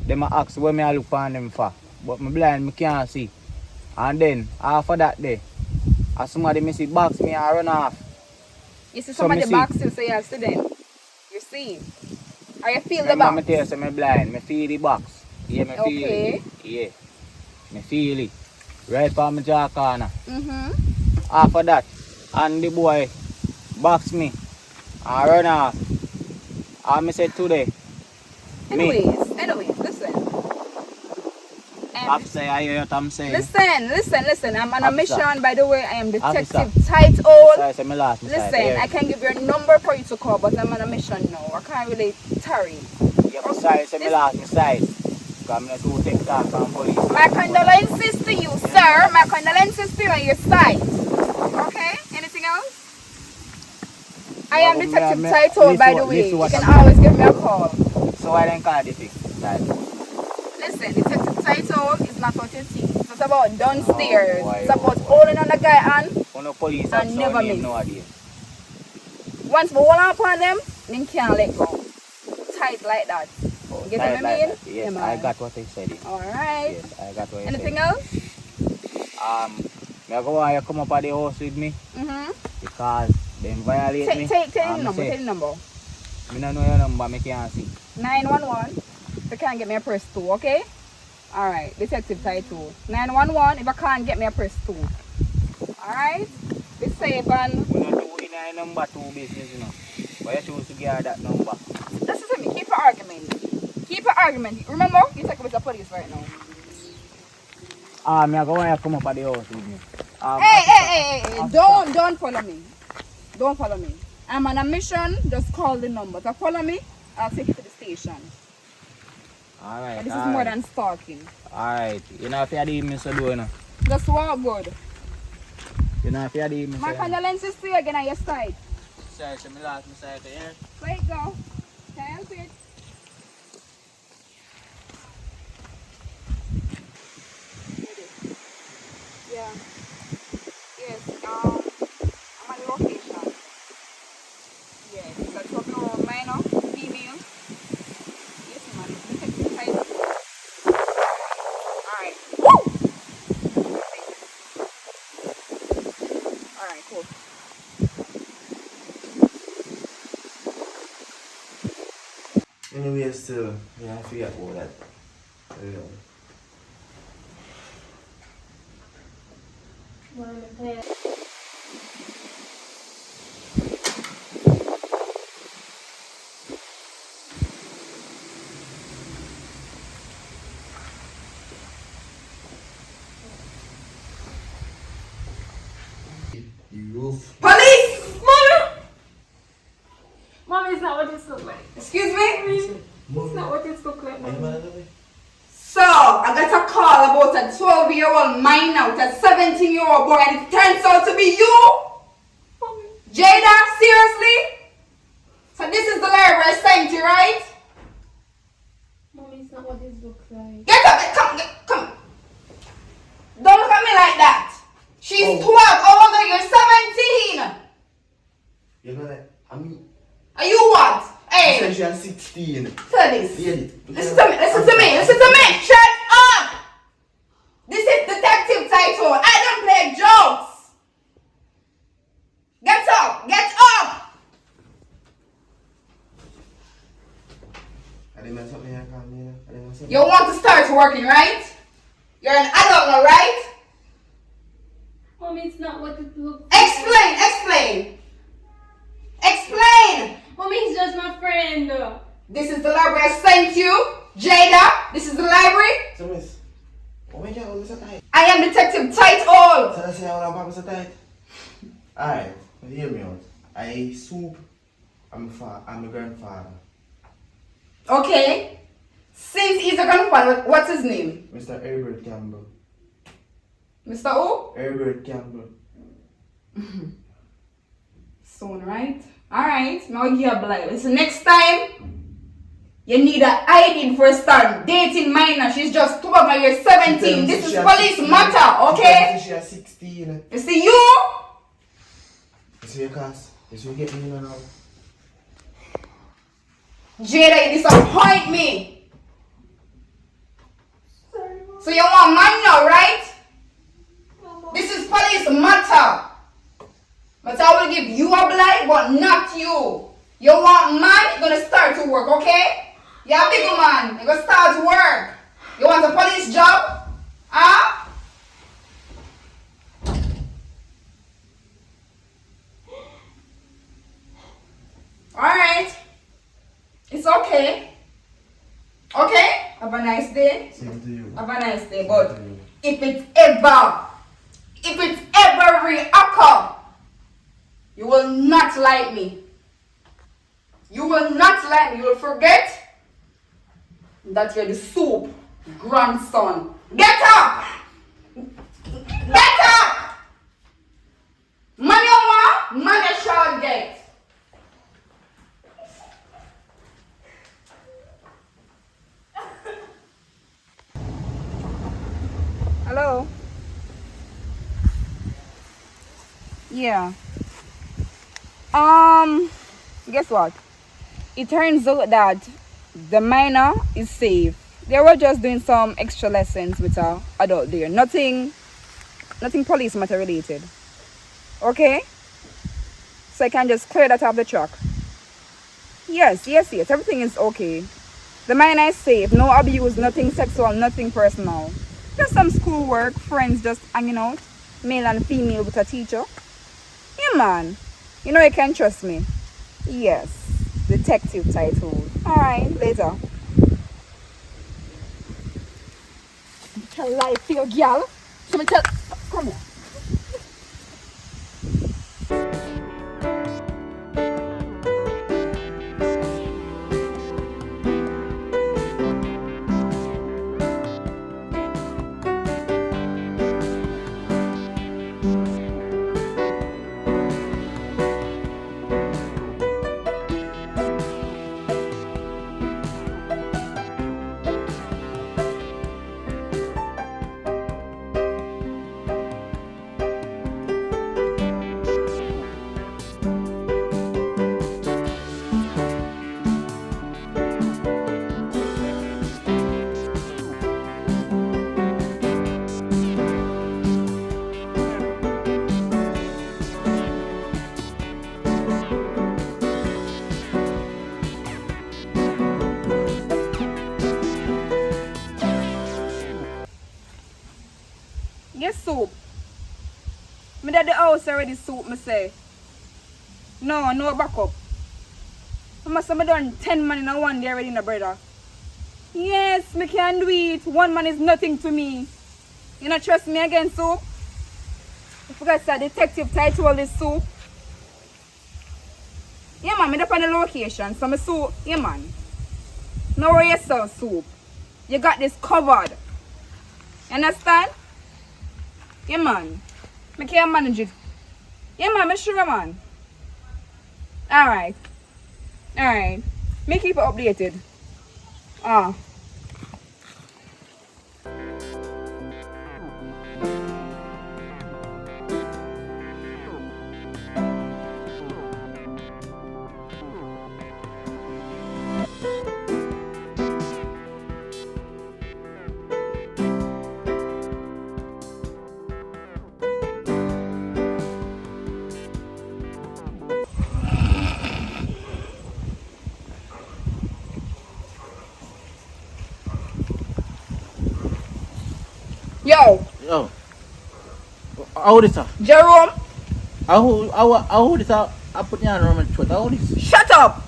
Them a ask where me a look for them for. But me blind, me can't see. And then, after that day, as somebody me see box me and run off. You see So somebody me see. box you, so you accident. You see. Or you feel the Remember box. me tell you, so me blind, me feel the box. Yeah, me feel Okay. it. Yeah. Me feel it. Right for my jaw corner. Mm-hmm. After that, and the boy box me and run off. And me said today, me, Anyways, listen. officer, I hear what I'm saying. Listen. I'm on a Officer. mission, by the way. I am Detective Officer. Title. Sorry, say me last, me Listen, sorry. I can give you a number for you to call, but I'm on a mission now. I can't really tarry. Yeah, me sorry, say me last, me side. Because I'm not too take talk from police. My condolences to you, sir. My condolences to you on your side. Okay? Anything else? I am Detective Title, by the way. You can always give me a call. So why then call this title? Listen, Detective Title is not what you think. It's not about downstairs. Oh, boy, It's about holding on the guy hand. On the police And officer never name miss. nowadays. Once we hold on upon them, then can't let go. Tight like that. Oh, Get tight what I like mean? that. Yes, Yeah, man. I got what I said. Alright. Yes, I got what I Anything said. else? Me go want you come up at the house with me Mm-hmm. because them violate me. Take the And me number. say, Take the number. me don't know your number, me can't see. 911. If you can't get me a press 2, okay? Alright. Detective Title. 911. If I can't get me a press 2. Alright? Be safe and... We not do in a number 2 business, you know. But you choose to give her that number. Listen to me. Keep an argument. Keep an argument. Remember? You're talking with the police right now. Me go want you come up at the house with me. Hey. Don't follow me. Don't follow me. I'm on a mission. Just call the number. So follow me. I'll take you to the station. Alright. This is more than stalking. Alright. You know if you leave me so do you know. Just walk good. You know if you leave me so My condolences to you again on your side. sorry, so me last me side to here. Where you go? Help it. Yeah. Yes. I'm at the location. Yes. It's a 12-year-old minor, female. Yes, man. Detective Title. Alright. Woo! Alright, cool. Anyway, still, I forget about that. The roof. Police! Mommy! Mommy, it's not what it looks like. Excuse me? It's not what it looks like, Mommy. So, I got a call about a 12-year-old minor with a 17-year-old boy, and it turns out to be you? Jada, seriously? So this is the library I sent you, right? Mommy, it's not what it looks like. Get up, come. Don't look at me like that. She's 12, how old are you? 17. You know that? Are you what? Hey, She has 16. tell this. Yeah. Listen to me. Shut up. This is Detective Title. I don't play jokes. Get up. I didn't mess up my hair, I didn't mess up. You want to start working, right? You're an adult now, right? Mommy, it's not what it looks like. Explain. Mommy, he's just my friend. This is the library I sent you. Jada, this is the library. So, miss, what make you hold so tight? I am Detective Title. So, I say I hold on so tight? Alright, hear me out. I soup, I'm a grandfather. Okay. Since he's a grandfather, what's his name? Mr. Herbert Campbell. Mr. O? Herbert Campbell. Soon, right? Alright, now give a blind. Listen, next time, You need a ID for a start dating minor. She's just 12 and you're 17. This is police matter, okay? She is 16. You see you? You see your class? You see you get me now? Jada, you disappoint me. So you want mine now, right? This is police matter. But I will give you a blight, but not you. You want man, you're gonna start to work, okay? You're a big man, you're gonna start to work. You want a police job? Huh? Alright. It's okay. Okay? Have a nice day. Same to you. Have a nice day. But if it's ever reoccur, you will not like me. You will not like me. You will forget that you're the soup grandson. Get up! Get up! Man you want, man you shall get. Hello? Yeah. Guess what? It turns out that the minor is safe. They were just doing some extra lessons with her adult there. Nothing police matter related. Okay? So I can just clear that off the truck. Yes. Everything is okay. The minor is safe. No abuse, nothing sexual, nothing personal. Just some schoolwork, friends just hanging out. Male and female with a teacher. Yeah, man. You know you can trust me. Yes. Detective title. Alright, later. Tell lie to your girl. So me tell. Come here. Yes, soup. Me at the house already soup, me say. No backup. I must have done 10 man in a one day already, no brother. Yes, me can do it. One man is nothing to me. You not trust me again, soup? I forgot to say detective title this soup. Yeah, man, me up on the location, so me soup. Yeah, man. No worry yourself, soup. You got this covered. You understand? Yeah, man. I can manage it. Yeah, man, I'm sure, man. Alright. Me keep it updated. Yo, How old is that? Jerome, How old is that? I put you on the room and How old is? shut up.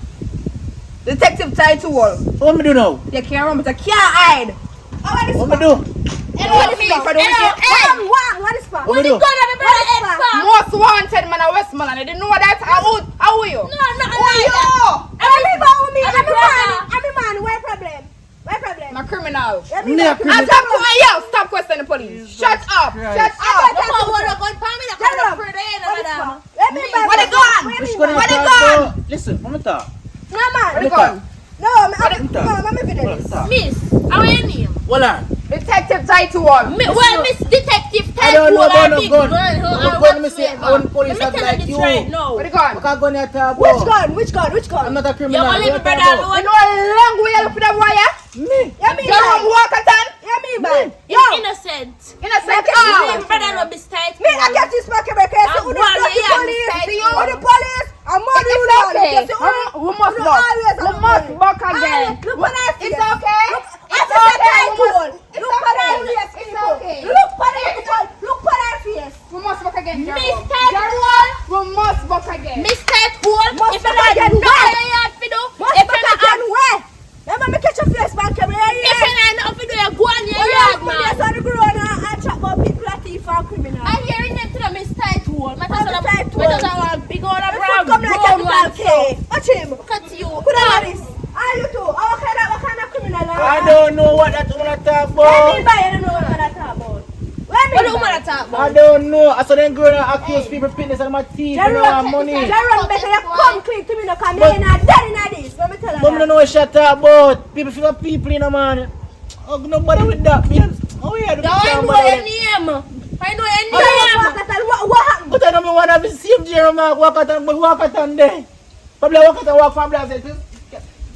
Detective title. What me do now? You can't run, but I can't hide. What me do? What is for? What me do? Most wanted man at Westmoreland. You didn't know that? How are you? No, I'm where problem? I'm a criminal. Me a criminal. Stop questioning the police. Shut up. Christ. What they gone? Which one is that? Listen, I'm talk. What they gone? No, I'm video this. Miss, how are your name? Hold on. Detective Title. Well, Miss Detective I don't know about no big gun. girl, No or gun, me say, whatsoever. I want police Let me act tell you like this you. right now. What the gun? What kind of gun you talk Which about? gun? Which gun? I'm not a You criminal. only What my you brother talk about? You alone. know a long way up with the wire? Me? Yeah, me, Jerome man. Walkerton? Yeah, me, man. You're innocent. Innocent. Okay, You Ah. my brother no be tight. Me, I get this back every case. I'm Who the one, dirty yeah, police? mistake. See you? Who the police? I'm more than you It's know. okay. Just We must you buck. always We are must good. buck again. Look what I see. It's okay. It's okay. okay. We must- Look what I see. It's okay. Look what I see. Look what I face. We must buck again, Jerome. Mr. Jerome, we must buck again. Mr. Hole, Must if you back not again know where? what you have to do, Must if you back not again where? Remember me catch your face back every if year. you not know what to do, you go on your Well, yard, I'm man. on the ground and chat about people that thief and criminal. I'm hearing them to the Mr. Hole. My Mr. Hole. cousin big on a The brown foot come like a brown one. okay. Watch him. Look at you. Put on this. Are you too? What kind of criminal? I don't know what that woman talk What do you mean about. by I don't know what I'm talking about? What What do do you want to talk I about? don't know. I saw them girl and accuse people fitness and my teeth and my money. Jerome, better you come clean to me now, because me ain't not dead in this. Let me tell you But I don't know what she talk about. People feel people in a man. Oh, nobody with that, man. Oh, yeah, the Now I know your name. I know your name. What happened? But I don't want to be same Jeremiah walk out on there. Probably walk from there.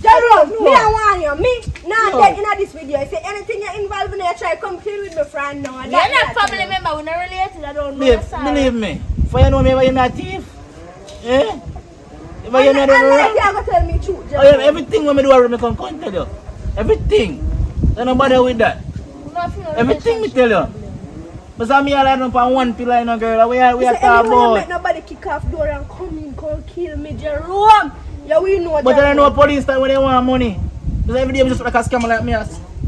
Jerome, me I want you. Me not No. dead in this video. I say anything you're involved in, you try come clean with my friend now. You're not family member. We're not related. I don't know. Babe, Sorry. believe me. For you know me, if you're a thief. Eh? If you're I'm not not wrong. going to tell me truth, Oh, yeah, Jerome. everything when me do, I come tell you. Everything. Don't no bother with that. Everything me tell you. But some me all I know for one pillar, you know, girl. We are Say, talking anyway, you make about. nobody kick off door and come in, come kill me, Jerome. Yeah, we know But I Jerome. know police that when they want money. Because every day we just like a scammer like me,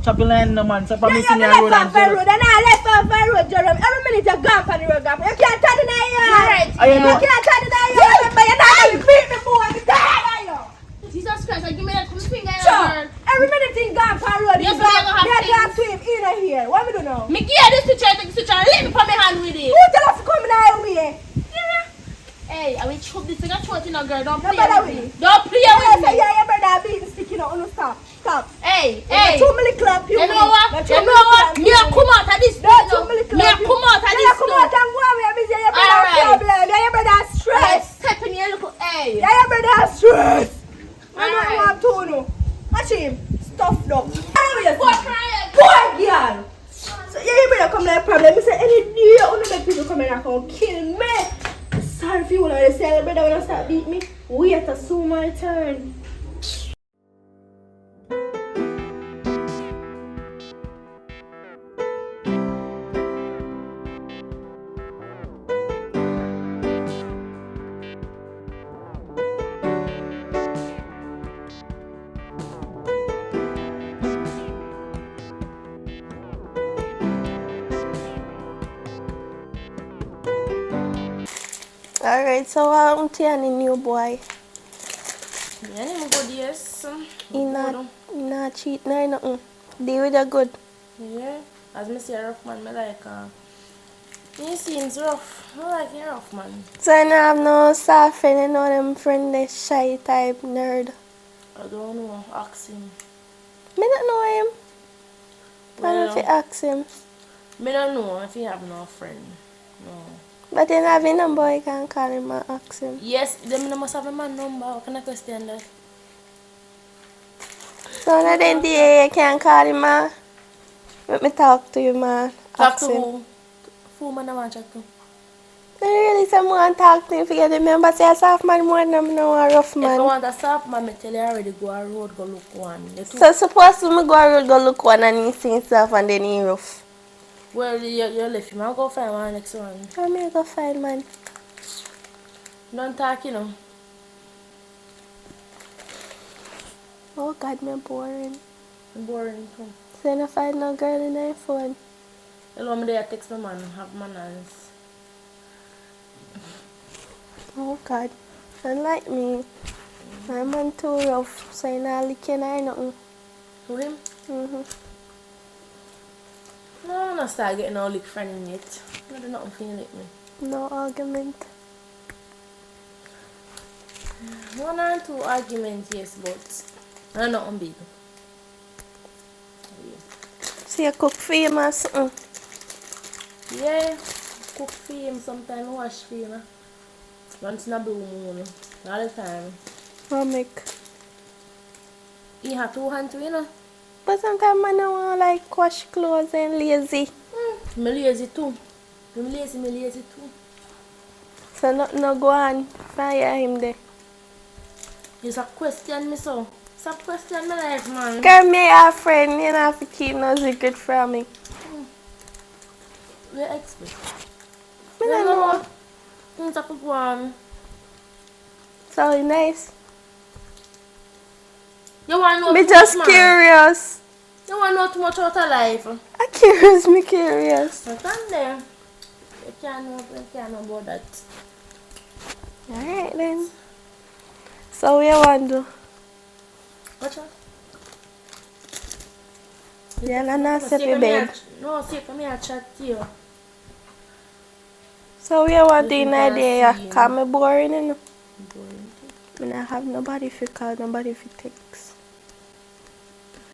chopping line, no man. So for me, see me on the road and left off the road, and I left off the road, Jerome. Every minute you're gone from the road, gone. You can't turn in the yard. Right. I You know. can't turn in the yard. Remember, you're not going to beat me, boy. You're not. Jesus Christ, I give me that finger. Sure. Every minute he's gone from the road. Yes, He's but gone. you have Me things. talk to him in here. What we do now? Me give this picture, take this picture, and let me put my hand with it. Who tell us to come in our way? Hey, I will chop this thing. I throw it in a girl. Don't No play bother with with me. it. Don't play Yeah, with say, me. yeah, your brother beating sticking out. No, stop. Stop. Hey, Hey. hey. Two million clap you. You know what? Now, You know what? Me a come out of this. No, two million Me a clap you. come out of Yeah, this. come out and go away. Me say your brother Alright. problem. Yeah, your brother Hey, stress. step in here, look. Hey. Yeah, your brother stress. I don't Alright. want to know. Watch him. Stuffed up. Poor crying. Poor girl. So yeah, your brother come like problem. Me say any day only make people come in and come kill me. Sorry if you want to say your brother wanna start beat me. Wait till soon my turn. Alright, so I'm telling new boy. Yeah, I'm good, yes. He not cheat, no nothing. Deal with the good. Yeah, as me say rough man, me like he seems rough. I like him rough man. So I don't have no soft friend, you know them friendly shy type nerd. I don't know, ask him. Me not know him. I Well, don't know if you ask him. Me don't know if he have no friend. No. But then have a number, you can call him and ask him. Yes, them must have a man number. How can I question that? So now then you can call him and let me talk to him and Talk ask to him. who? Who man I want to talk to? I really someone talk to him, forget the member say a soft man more than no a rough If I man. want a soft man, me tell you already go a road, go look one. You too- So suppose we go around go look one and he see himself and then he rough. Well, you left him. I'll go find one next one. How me go find man? Don't talk, you know. Oh God, me boring. Boring too. So I don't find no girl in my phone. Hello, me there text my man, have manners. Oh God. Unlike me. My man too rough, so I not licking I nothing. To him? Mm-hmm. No, I'm not start getting all lick friend yet. I do nothing for you like me. No argument. One or two arguments, yes, but I know I'm big. So you cook for him or something? Yeah, cook for him, sometimes wash for him. Once in a blue moon, all the time. What make? He have 2 hands too, you know. But sometimes I don't want like wash clothes and lazy. Me lazy too. Me lazy too. So no go on fire him there. It's a question, me so. It's a question, my life, man. Girl, me a friend, you don't have to keep no secret from me. We expect. Me don't know. Things have to go on. So nice. You want to know Me too just much, man? curious. You want to know too much out of life? I curious, me curious. You can there. You can't know about that. Alright then. So what you want to do? Watch out. Yeah, not See, set come your bed. No, see, come here, chat to you. So what you want to do in You a can day? see, Call me boring, you know. Boring. I don't have nobody to call, nobody to text.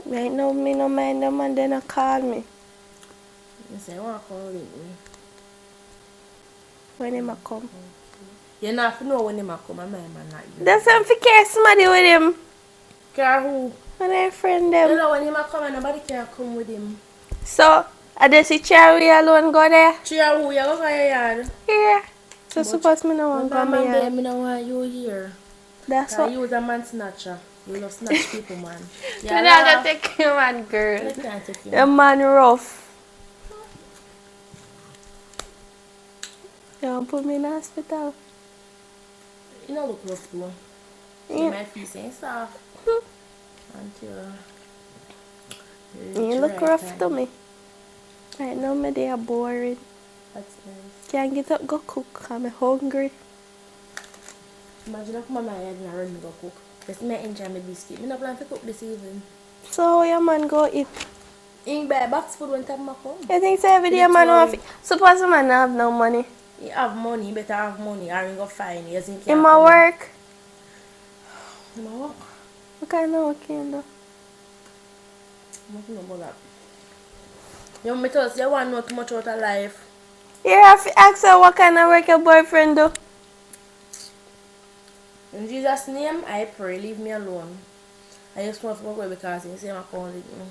Right now, me no mind them and then call me. You say, you want to come with me? When him a come. You not have to know when him a come, and my man not you. That's something care somebody with him. Care who? When I friend You them. know when him a come, and nobody can come with him. So, I just see Cherry alone go there. Cheer who? You go to your yard. Yeah. So suppose me no want to My come man there, here. me don't want you here. That's Cause what. you was a man snatcher. You love snatch people, man. You not gonna take him man, girl. You can't take him. Your man rough. You want to put me in the hospital? You don't look rough though. Yeah. My face ain't soft. Until You look rough to me. Right now, my day are boring. That's nice. Can't get up go cook. I'm hungry. Imagine if my man had run me go cook. Just me enjoy my biscuit. Me not plan to cook this evening. So how your man go eat? He buy box food when time I come. You think so every day man want suppose the man have no money? He have money, he better have money or he go find you. Think Him a work? Him a work? What kind of work you do? Nothing about that. You want me to say you want to know too much about life? You have to ask her what kind of work your boyfriend do. In Jesus' name, I pray, leave me alone. I just want to go because he say I can't leave me.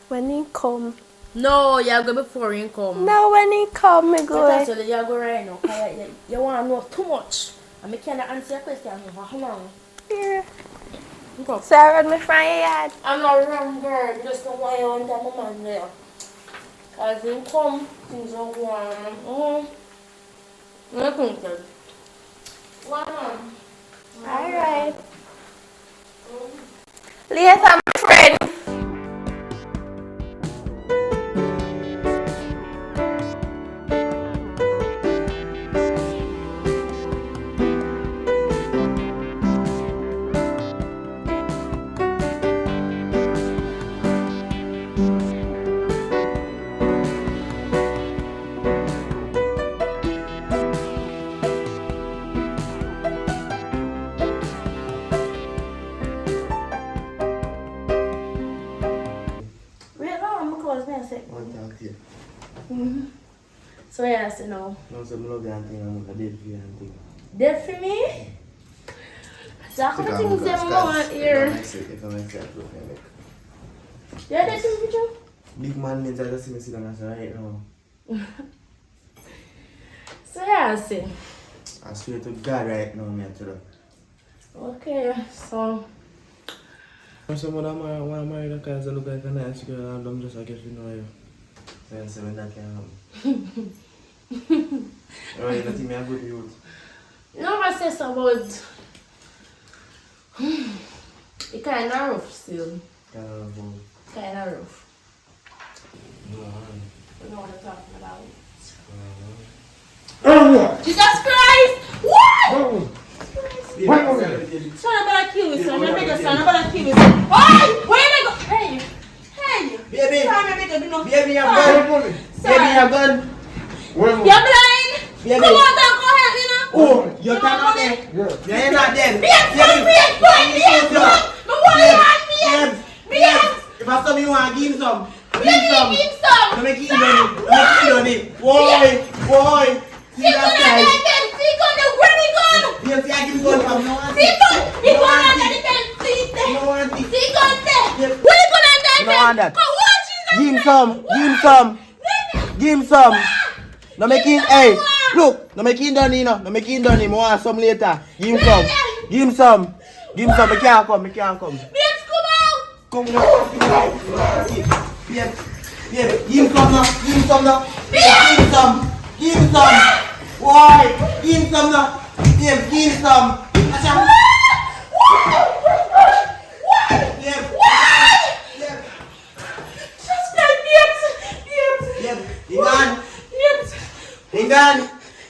When he come. No, you go before he come. No, when he come, me go. But you go right now because you want to know too much. And I cannot answer your question for how long. Yeah. Go. So I run me from your yard. I'm not wrong, girl. Just don't want you under my man there. Because he come, things are warm. Nothing good. One on. Alright. Later, my friend. So yes, you know. No, so I love you and thing, I'm going to date for you and thing. Dead for me? So how many things them want here? If I'm excited, look at me. Yeah, that's in picture. Big man means I just see me sit down and say right now. So yeah, see. I swear to God right now, me to Okay, so someone I want to marry the guys that look like a nice girl and I'm just like, if you know you. So I say when that can happen. Alright, you don't think me a good youth? no one says about it kind of rough still. Kind of rough. No, You know what I'm talking about. no. Jesus Christ! What? Son about to kill me, son. You make a son about to kill me, son. Why? Where you go? Hey! Hey! Baby! Son, you make a do no. Baby, I'm gun! Baby, I'm gun! You're blind! Baby! Come on, don't go ahead, you know? Oh, you cannot dead! You're not dead! Be a son, be a son, be a son! No one hand me, If I some you want, give him some. Give him some. No make him done it. Boy. See that guy. See gun, the granny gun. Yeah, see I give him gun from no one. See gun. He gun under the tent. See there. No one. See gun there. What he gun under the No one tent? that. Come watch it. Give him some. No make him, hey, look, no make him done, you know. No make him done, I want some later. Give him some. I can't come. Babes, come out. Come now. Yeah. Give him some now. Give him some. Why? Give him some now. Give him some. Just like babes. He gone.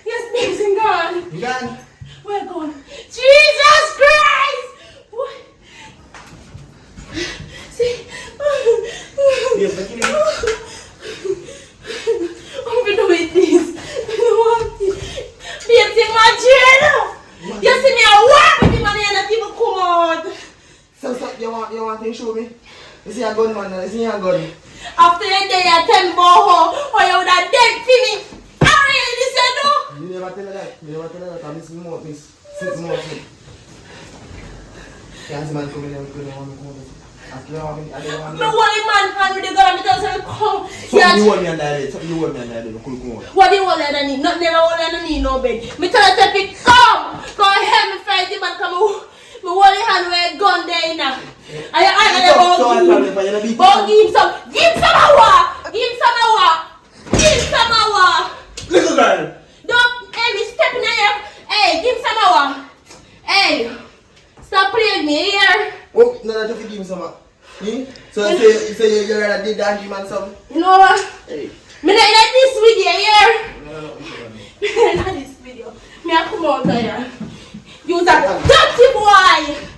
Yes, babes, he gone. He gone. We're gone. Jesus Christ! What? See? I'm gonna do it this. I don't want it. Babes, imagine! You see me, I walk with him and then people come out. So, you want to show me? You see a gun, man? You see a gun? After that day, I tell Boho, or you would have dead finish. I really said no. You never tell her that. I'm missing more, miss. 6 more. Can't see man coming in and come after you want me, I don't want me. One man hand with the gun because I come. Something you want me under there. What do you want under knee? Not never want under knee, no bed. Me tell us if it come help me fight him and come. Me hold your hand with a gun there now. Give him some hour. Little girl. Don't, hey, me step in here. Hey, give him some hour. Hey, stop playing me here. Oh, no, just give me some. So you say you rather did that, give man some? No, hey. Me not like this video here. No. Not this video. Me I come out here. You that dirty boy.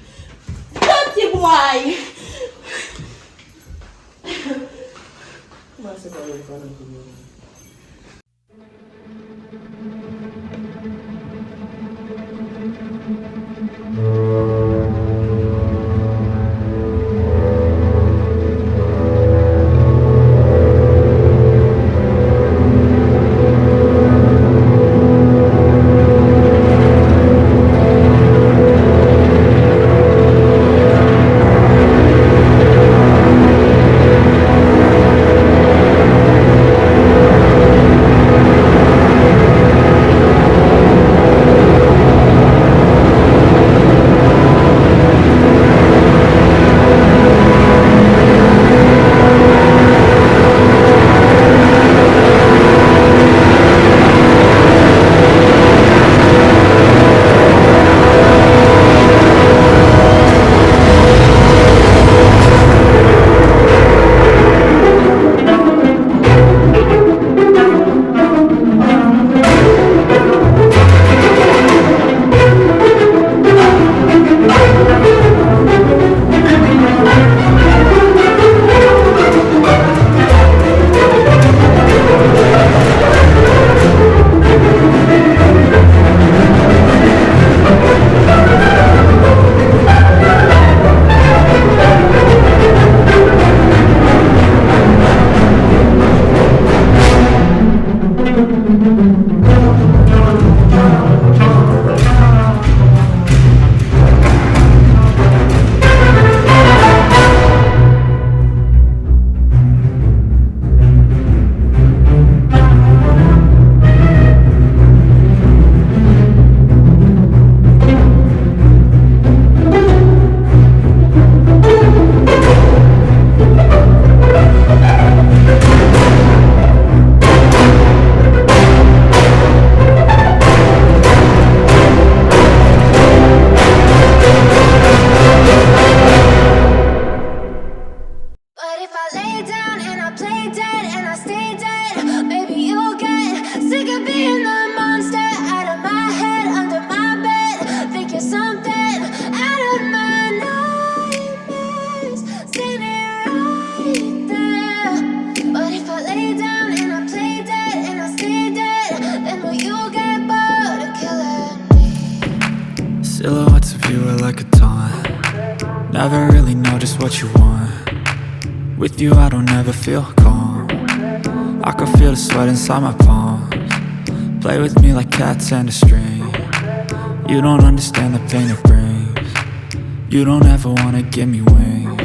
Silhouettes of you are like a taunt. Never really know just what you want. With you I don't ever feel calm. I can feel the sweat inside my palms. Play with me like cats and a string. You don't understand the pain it brings. You don't ever wanna give me wings.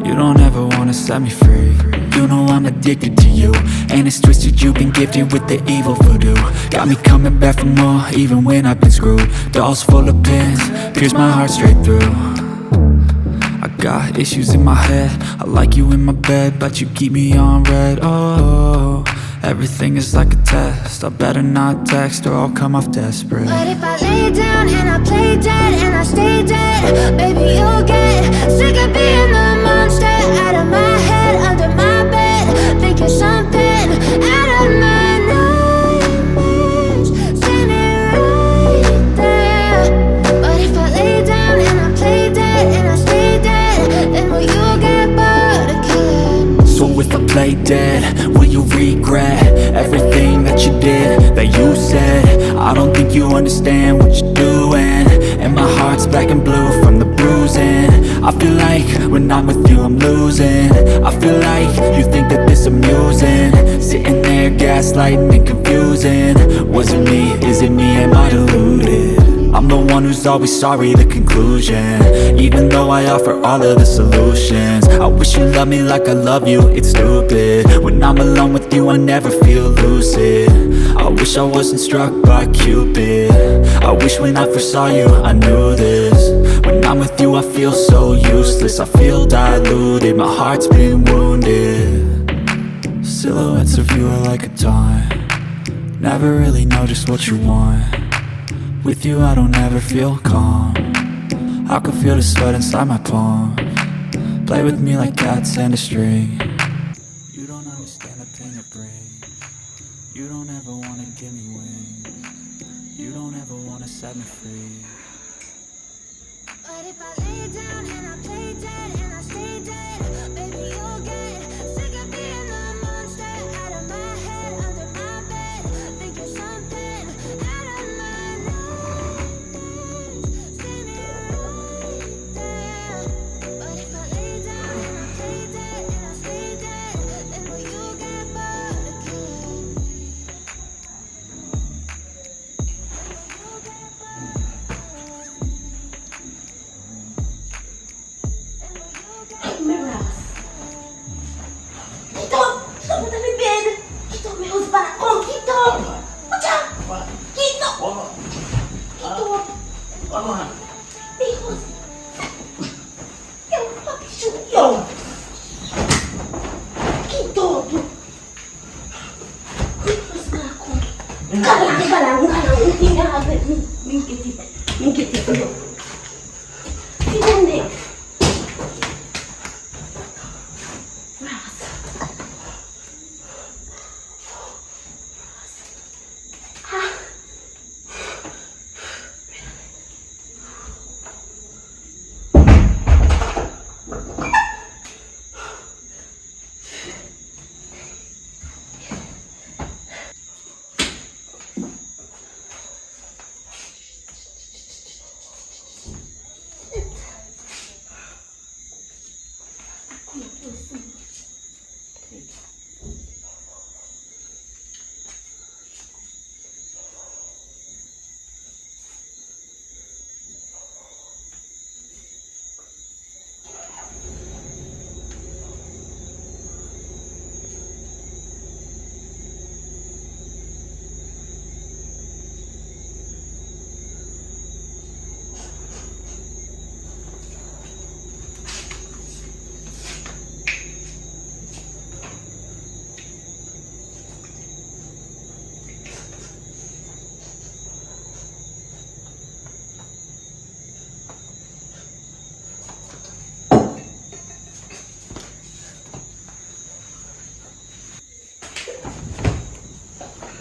You don't ever wanna set me free. You know I'm addicted to you, and it's twisted, you've been gifted with the evil voodoo. Got me coming back for more, even when I've been screwed. Dolls full of pins, pierce my heart straight through. I got issues in my head, I like you in my bed, but you keep me on red. Oh, everything is like a test, I better not text or I'll come off desperate. But if I lay down and I play dead and I stay dead, baby you'll get sick of being the monster out of my head, under my bed, thinking something out of my nightmares, standing right there. But if I lay down and I play dead and I stay dead, then will you get bored of killing me? So if I play dead, will you regret everything that you did, that you said? I don't think you understand what you're doing, and my heart's black and blue from the bruising. I feel like when I'm with you I'm losing. I feel like you think that this amusing, sitting there gaslighting and confusing. Was it me? Is it me? Am I deluded? I'm the one who's always sorry, the conclusion, even though I offer all of the solutions. I wish you loved me like I love you, it's stupid. When I'm alone with you I never feel lucid. I wish I wasn't struck by Cupid. I wish when I first saw you I knew this. When I'm with you I feel so useless, I feel diluted, my heart's been wounded. Silhouettes of you are like a taunt, never really know just what you want. With you I don't ever feel calm, I can feel the sweat inside my palms. Play with me like cats and a string. You don't understand the pain it brings. You don't ever wanna give me wings. You don't ever wanna set me free. But if I lay down and I play dead and I stay dead, baby you'll get sick of being the monster out of my head, under my bed, thinking something out of my nightmares, standing right there. But if I lay down and I play dead and I stay dead, then will you get bored of killing me? Get up! Get up out of the bed! Get up, my husband! Come, get up! Watch out! Get up! Get up! Big husband! Yo, papi, shoot! Yo! Get up! Big husband, come! Galang! Μην get it, yo! Sit down there!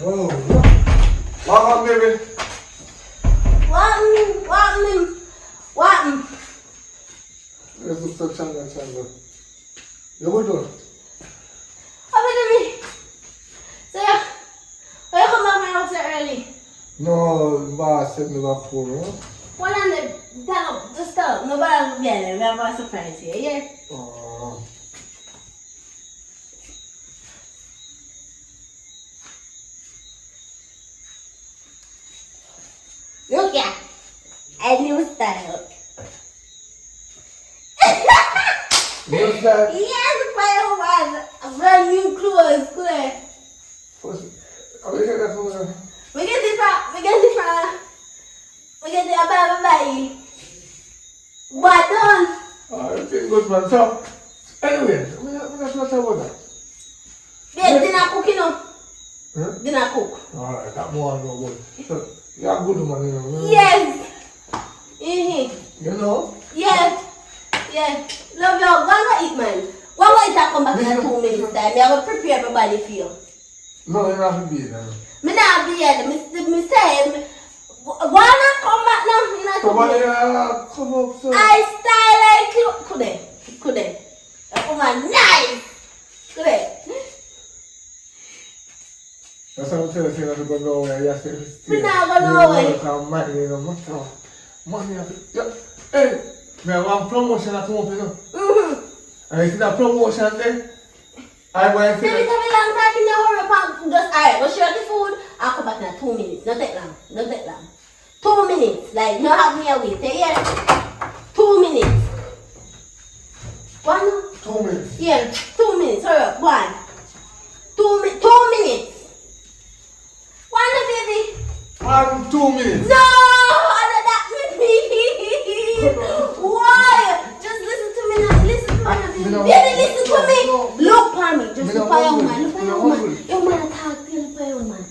Oh, what on, baby? What? Let's look for Chandra. You go do? What do you mean? So, why you come back my house so early? No, boss said me back home, you know? Well, on the just stop. Nobody will get it. We have a surprise here, yeah? Oh. Look here. A new style. New style? Yes, my woman. Brand new clothes, clear. How you get that from there? We get it about my but don't. I think good man. So, anyway, we're not talking about that. Yes, dinner cook, you know. Huh? Dinner cook. Alright, that more no good. So, you're a good man, you know. Yes. Mm-hmm. You know? Yes. Yes. Love you. Go eat, man. Go eat and come back in 2 minutes time. I will prepare everybody for you. No, you have to be there. Me not be here. Me say, wanna come back now? You know, Somebody come up, so. I style like you. Could they? That woman nice. Could they? That's what I'm telling you, you're going to go away. Yes, Me not go away. Money, yeah. Hey, me have one promotion at home, you know. Mm-hmm. And you see that promotion there? I went to Tell me long time in your hurry up. Just, alright, go share the food. I'll come back in 2 minutes. Not take long. Not take long. 2 minutes. Like, no have me away. Take here. 2 minutes. One? 2 minutes. Yeah, 2 minutes. Hurry up. One. 2 minutes. One, baby. 1, 2 minutes. No! That with me. Why? Just listen to me now. Listen to me now. Baby, listen to me. Look for me. Just look for your woman. Look for your woman. Your woman talk to you. Look for your woman.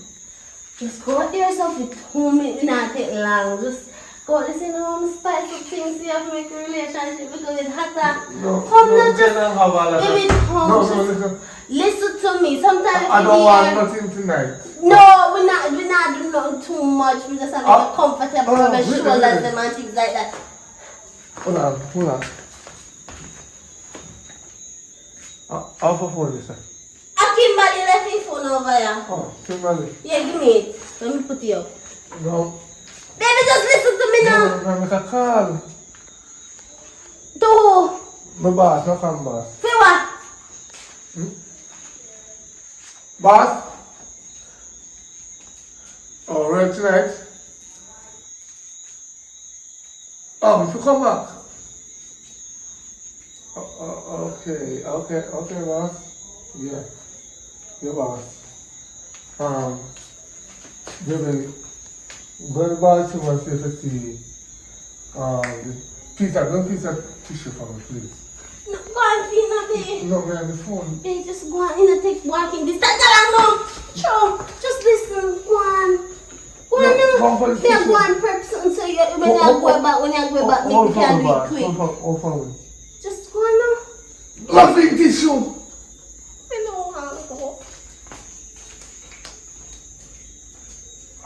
Just go out there yourself with 2 minutes. Not take long. Just go out there, you know, spice up things. You have to make a relationship because it's hotter. No, Come no, now, just have all of baby, that. come. No, Just listen to me. Sometimes I don't want nothing tonight. no, we're not doing nothing too much. We just have to get comfortable with the shoulders them and things like that. Hold on. How for phone is that? Kimberly left his phone over here. Oh, Kimberly. Yeah, give me it. Let me put it up. No. Baby, just listen to me now. No, make a call. To who? My boss, no come boss. For what? Boss? Oh, right tonight? Oh, if you come back. Okay, boss. Yeah, boss. Baby, go to the bathroom and see if you see the piece of tissue for me, please. No, go and feel nothing. No, man, on the phone. Baby, just go on in and take walking distance. No. Sure, just listen. Go on. Go on now. Go on prep something so you, when you go back, maybe you can do it quick. Hold for me. Just go on now. Nothing tissue. I know how to go.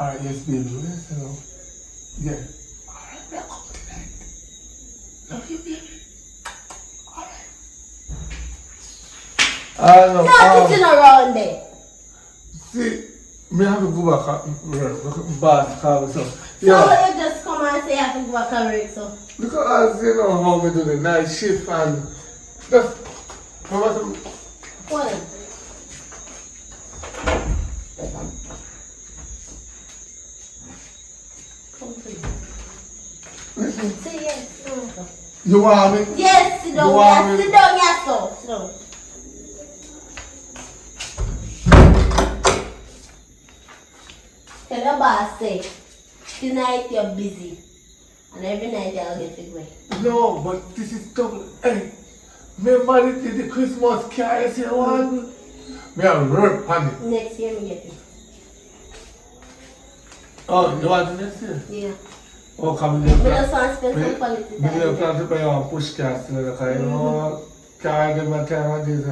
Alright, yes, baby. Yes, hello. Yeah. Alright, we'll come tonight. Love you, baby. Alright. No kissing around there. See, me have to go back at bath call so. So Yeah. you just come and say you have to go back and work so. Because you know how we do the night shift and just Hold on. Say yes. you want me? Yes, sit down. You want me? Sit down, yes, so. Sit down. Tell your boss, say, tonight you're busy. And every night I'll get it away. No, but this is double. Hey, remember the Christmas card you say I want? Me have work on it. Next year, we get it. Oh, you want it next year? Yeah. Oh, come We just want to spend some quality We don't time. plan to buy a push cars, because you know, car them and time and this,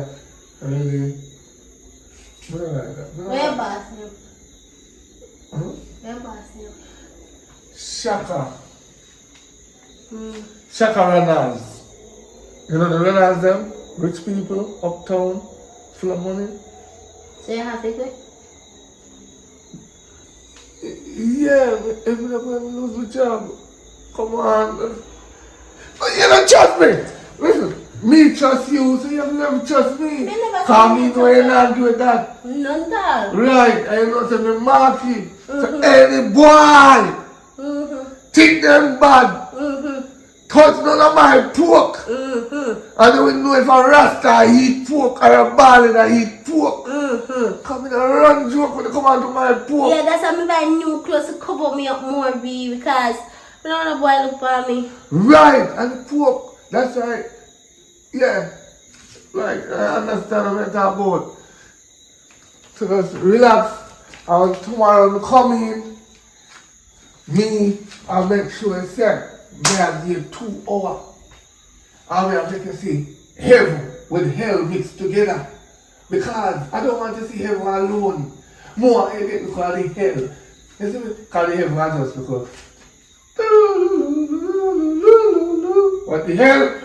really. We don't like that. We don't Where your like boss now? that. Where your boss now? Shaka. Shaka Reynolds. You know the Reynolds them? Rich people, uptown, full of money. So you have to quit? Yeah, if I'm going to lose my job, come on. But you don't trust me. Listen, me trust you, so you have to never trust me. Cause me know you're not doing that. None at all. Right, I know to me marky. So any boy think them bad. Touch none of my pork. And they will know if a Rasta eat pork or a Bali that eat pork. Come in and run joke when they come onto my pork. Yeah, that's why I buy new clothes to cover me up more, B, because I don't want to boy look for me. Right, and the pork, that's right. Yeah. Right, I understand what you're talking about. So just relax. And tomorrow when I come in, I'll make sure it's set. May I give 2 hours. I will make you see heaven with hell mixed together. Because I don't want to see heaven alone. More I get because of the hell. You see me? Because the heaven was just because. What the hell?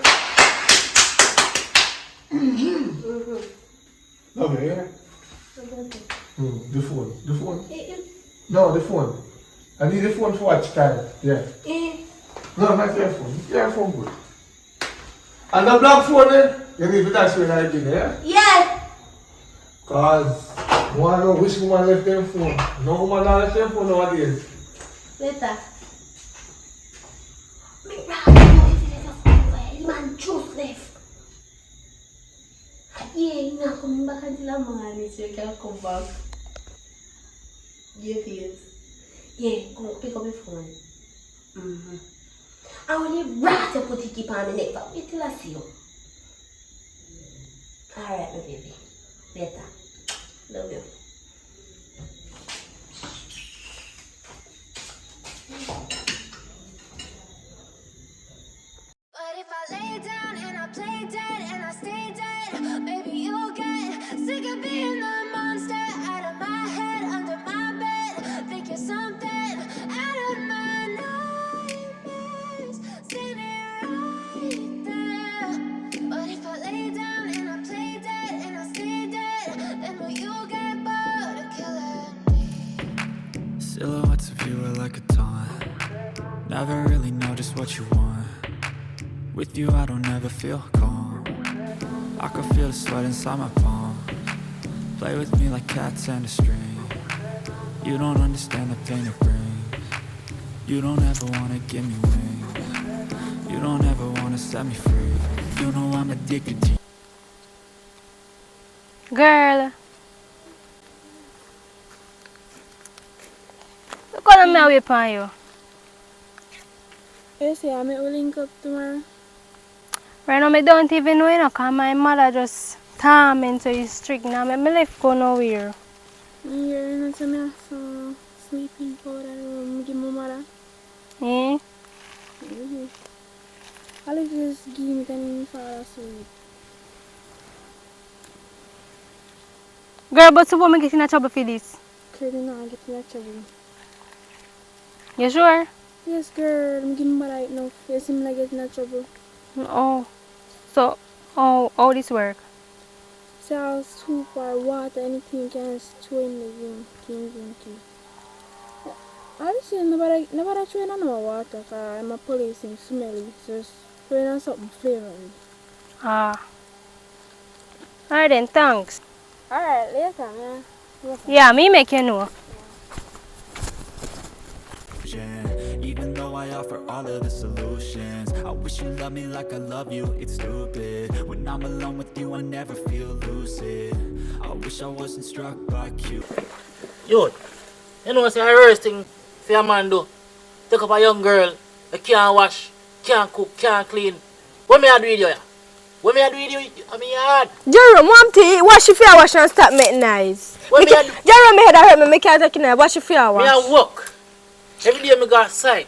Okay, yeah? The phone. The phone? No, the phone. I need the phone for watch time. Yeah. No, not your phone. Your phone good. And the black phone then, you need to dash when I did, yeah? Yeah. Cause one know which woman left their phone. No woman not left their phone nowadays. Later. Me rather man just left. Yeah, he's not coming back until I'm married, so you can come back. Yeah, please. Yeah, go pick up your phone. I want you right to put it keep on the neck, but wait till I see you. Alright, my baby. Later. Love you. But if I lay down and I play dead and I stay dead, maybe you'll get sick of being the monster out of my head, under my bed. Think you're something out of my nightmares, standing right there. But if I lay down and I play dead and I stay dead, then will you get bored of killing me? Silhouettes of you are like a taunt. Never really know just what you want. With you I don't ever feel calm. I can feel the sweat inside my palm. Play with me like cats and a string. You don't understand the pain it brings. You don't ever wanna give me wings. You don't ever wanna set me free. You know I'm addicted to you. Girl. Look what I'm away from you. You say I will link up tomorrow? Right now I don't even know, because my mother just torment so you strict now. I left go nowhere. You're not some sleeping powder room, give my mother. Eh? I'll just give me the fall asleep. Girl, but suppose I get in trouble for this. Girl, you not get in trouble. You sure? Yes, girl, I'm giving my right now. Yes, I'm not getting in trouble. Oh. So, how this work? So, soup or water, anything you can throw in the room. I just say nobody throw in no water because I'm a police and smelly. Just throw in something flavoring. Ah. Alright then, thanks. Alright, later, man. Yeah, me make you know. Even though I offer all of the solutions, I wish you loved me like I love you, it's stupid. When I'm alone with you I never feel lucid. I wish I wasn't struck by Cupid. Yo, you know what's the worst thing for a man do? Take up a young girl, you can't wash, can't cook, can't clean. What me I do with you? What me I do with you? I mean hard. Jerome, want to wash your fear wash and stop making noise. Jerome, my head hurt me, I can't take it. Wash your fear wash. Me I work. Every day I go outside.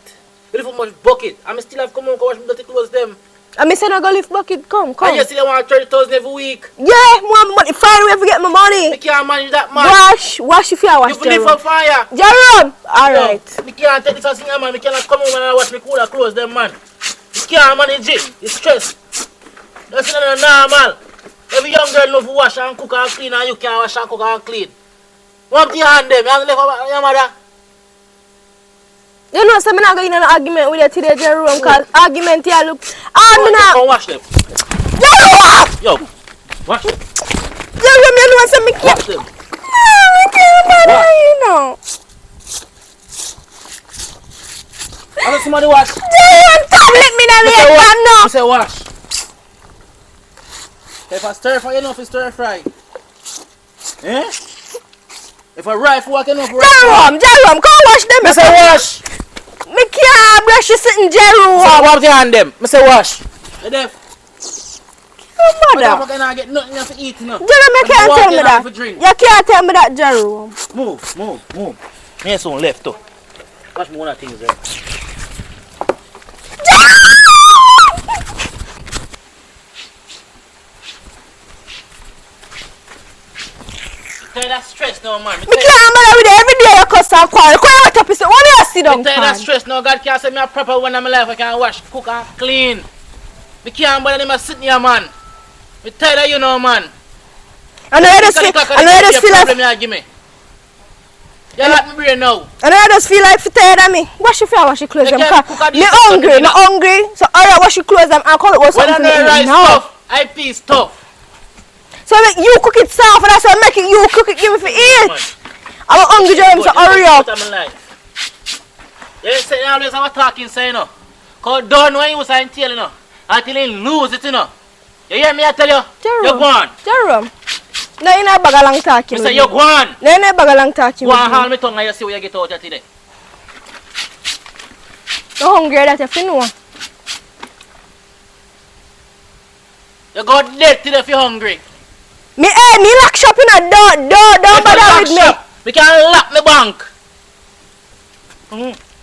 I lift up my bucket. I still have to come home and wash my dirty clothes them. I said I go lift bucket, come. And you still want 30,000 every week. Yeah, more money. Find a way to get my money. I can't manage that man. Wash if you wash, You live on fire. Jerome! Alright. I can't take this as a man. I cannot come home and wash my cooler clothes them man. You can't manage it. It's stress. That's not normal. Every young girl knows to wash and cook and clean, and you can't wash and cook and clean. What your hand them? You have to leave your mother. You know, so I'm not going to an argument with you today, Jerome, because argument here look... Come wash them. Jerome! Yo, wash them. Jerome, you know what I'm wash them. You know. I don't somebody wash. Jerome, stop let me know the man now. I say wash. If I stir fry, you know if it's stir fry. Eh? If I rifle, what you know if I Jerome, come wash them. I say wash. Me can't brush you sitting Jerome. So what you hand them? I say wash. You deaf? Come on, But I get nothing to eat, no. Jerome, you can't tell me that. You can't tell me that, Jerome. Move. Me soon left too. Watch me one of the things there. That stress now, man. Me can't bother with it. Every day you cuss and quarrel. Come on, top is what do you sit down? Me tell you that stress now. God can't say me a proper one in my life. I can wash, cook and clean. Me can't bother them a sitting here, man. Me tell you that you know, man. I know you just feel like... You let me brain now. I know you just feel like tired of me. Wash your face, wash your clothes. Me hungry. So alright, wash your clothes and come with something to eat now. I feel stuff. So make you cook it soft, and that's why I'm making you cook it, give me for eat. I'm hungry, Jerome, so hurry up. You say you always have a talking say, you know. Because don't know you was saying tail, you know. Until you lose it, you know. You hear me, I tell you? You're gone. Jerome. No, you're not bag long talking. You say you're gone. No, you're not bag long talking. Go and hold me tongue and you see where you get out of today. You're hungry, that you know. You go dead today if you're hungry. Me lock shop in a door, don't bother with me. We can lock the bank.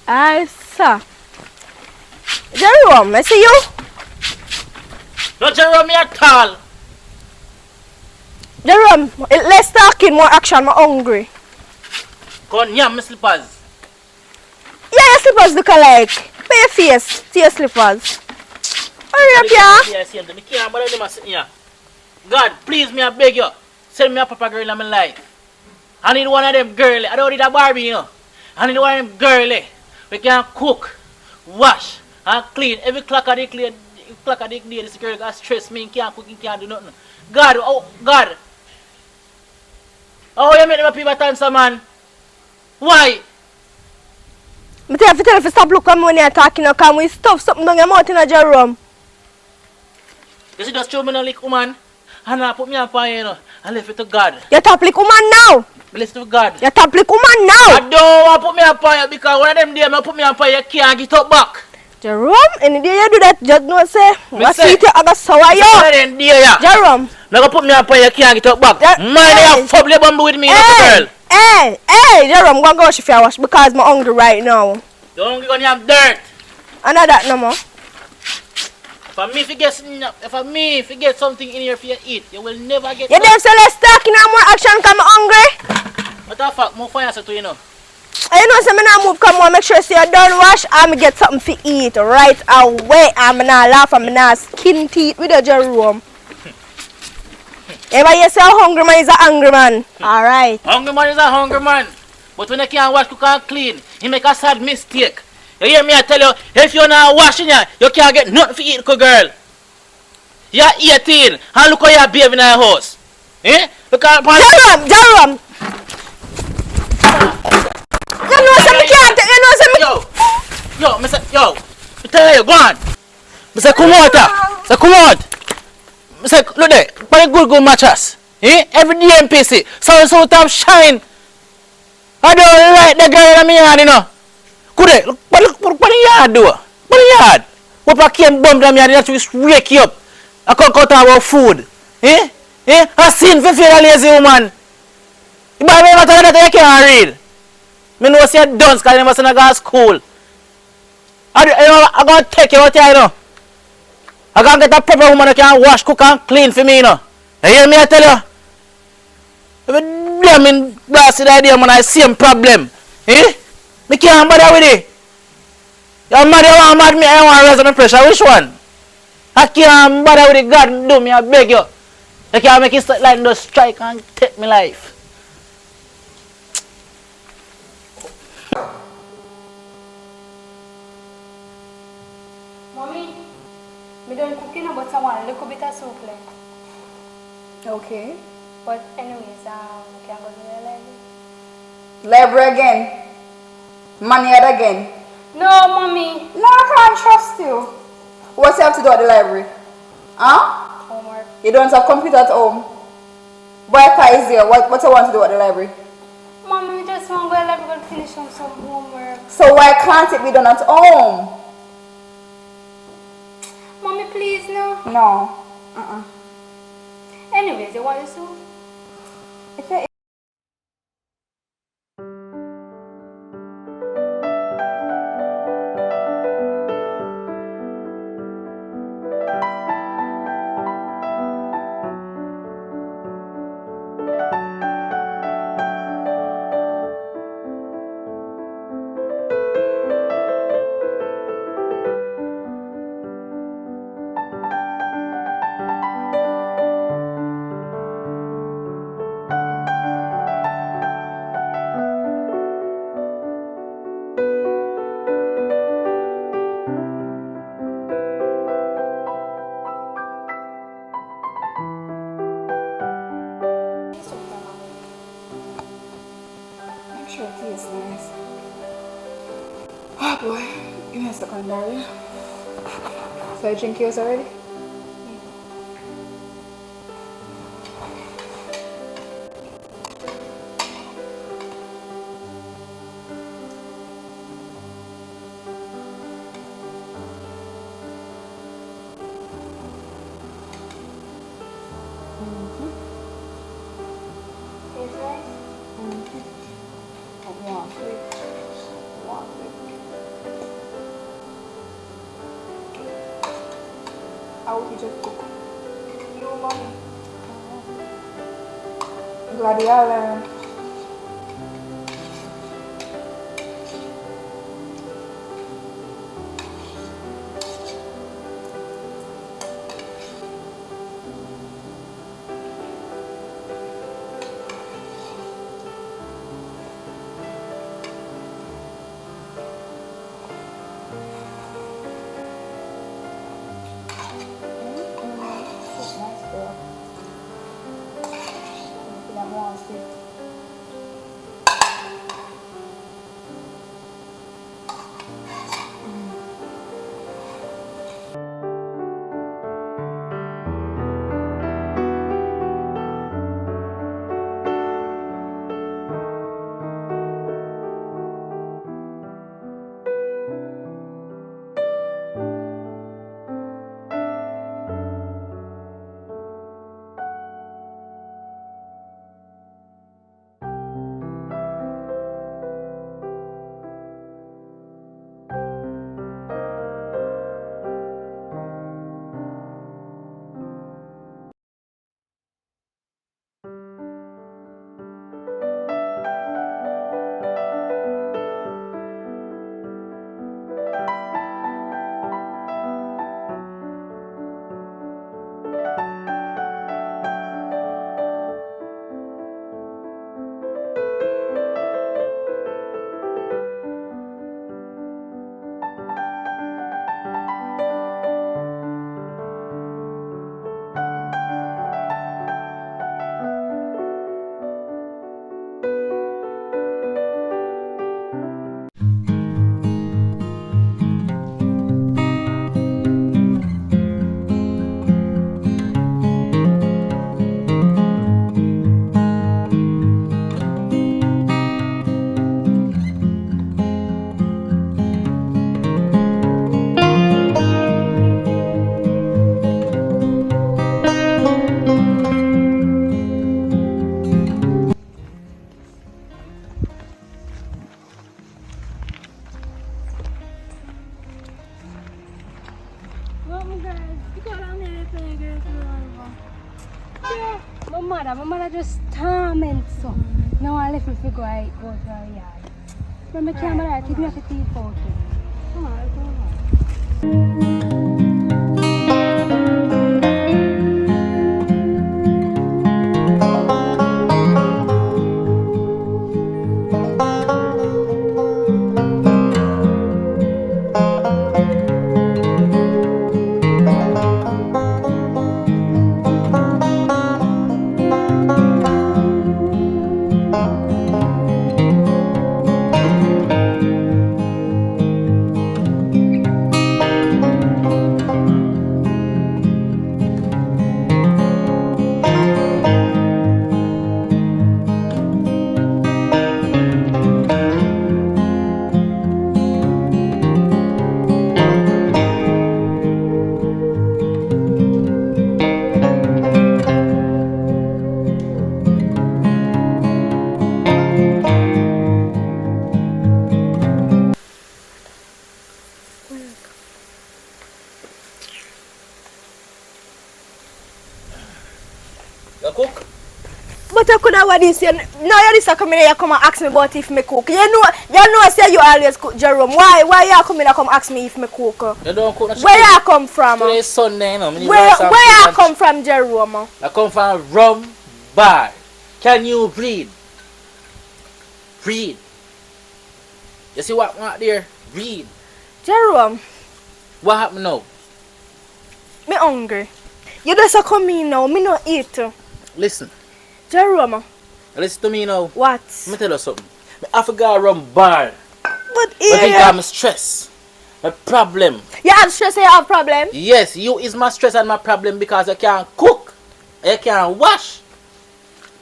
Aye, sir. Jerome, I see you. Not Jerome me at all. Jerome, less talking, more action, I'm hungry. Go on, yam my slippers. Yeah, your slippers look alike. Pay your face to your slippers. Hurry up, yeah. Me can't bother them sitting here. God, please me, I beg you. Send me a proper girl in my life. I need one of them girly. I don't need a Barbie, you know. I need one of them girly. We can cook, wash, and clean. Every clock of the day, this girl got stress me. Can't cook, can't do nothing. God, oh, God. Oh, you make them people answer, man. Why? I tell you to stop looking at me when you're talking. Because we stuff something down your mouth in a Jerome. You see, just show me no lick, woman. And I put me up on you know, and left it to God. You top lick woman now. Bless to God. You top lick woman now. I don't want to put me up on you because one of them days I put me up on you can't get up back. Jerome, any day you do that, just know say, what sweet you have a sour you. One of them days, yeah. Jerome. Now put me up on you can't get up back. Man, you have fubble bumble with me, girl. Hey, Jerome, go and go wash your wash because I'm hungry right now. You're hungry because you have dirt. I know that no more. For me, if you get something in here for you eat, you will never get. You don't say less talking and more action because I'm hungry. What the fuck, more fire to you know. You know, so I not move, come on, make sure so you done wash and get something to eat right away. I'm not laugh, I'm not skin teeth with a Jerome. Ever you say a hungry man is a hungry man. Alright. Hungry man is a hungry man. But when you can't wash, cook and clean, he make a sad mistake. You hear me? I tell you, if you're not washing you can't get nothing to eat, girl. You're 18 and look how you're behaving in your house. Eh? Look at Jerome! You know, so me can't, you know, so me... Yo, I tell you, go on. I say, come out. I say, look there, put a good mattress. Eh? Every day I'm pissy. So top shine. I don't like the girl in my yard, you know. Good, look, what the yard do? What the yard? What I came bump them yard, that will wake you up. I can't cut about food. Eh? I seen for feel a lazy woman. You buy me a matter that you can't read. I know say you done because you never seen a go to school. I'm going to take you out here, you know. I'm going to get a proper woman who can wash, cook and clean for me, you know. You hear me, I tell you? If you damn in blasted idea, man, I see a problem. Eh? Me can't bother with it. You're mad, you want mad me, I want to raise my pressure. Which one? I can't bother with it. God do me, I beg you. You can't make it like no strike and take my life. Mommy, me done cooking but I want a little bit of soup left. Okay. But anyways, can go to the library. Library again. Money out again. No, mommy. No, I can't trust you. What you have to do at the library? Huh? Homework. You don't have computer at home? Wi-Fi is there. What you want to do at the library? Mommy, we just want to go to the library and finish up some homework. So why can't it be done at home? Mommy, please, no. No. Anyways, you want this soup? If you I'm sure it tastes nice. Oh boy, give me a second, darling. So you drink yours already? Tastes nice? I want it. How would you just cook? You, mommy. Glad you all learned. My mother just torment so. Now I left me to go to her yard. When I came back, take me off the tea photo. Come on, come on. what this you now you this come here you come and ask me about if me cook. You know say you always cook, Jerome. Why you come in and come ask me if me cook? You don't cook no chicken. Where you come from? Today's Sunday, you know. Where you come from, Jerome? I come from rum bar. Can you breathe? Breathe. You see what there? Breathe. Jerome. What happened now? Me hungry. You just come in now. Me no eat. Listen. Jerome. Listen to me now. What? Let me tell you something. I forgot rum bar. But I think I'm stress. My problem. You have stress and you have problem? Yes, you is my stress and my problem because you can't cook. You can't wash.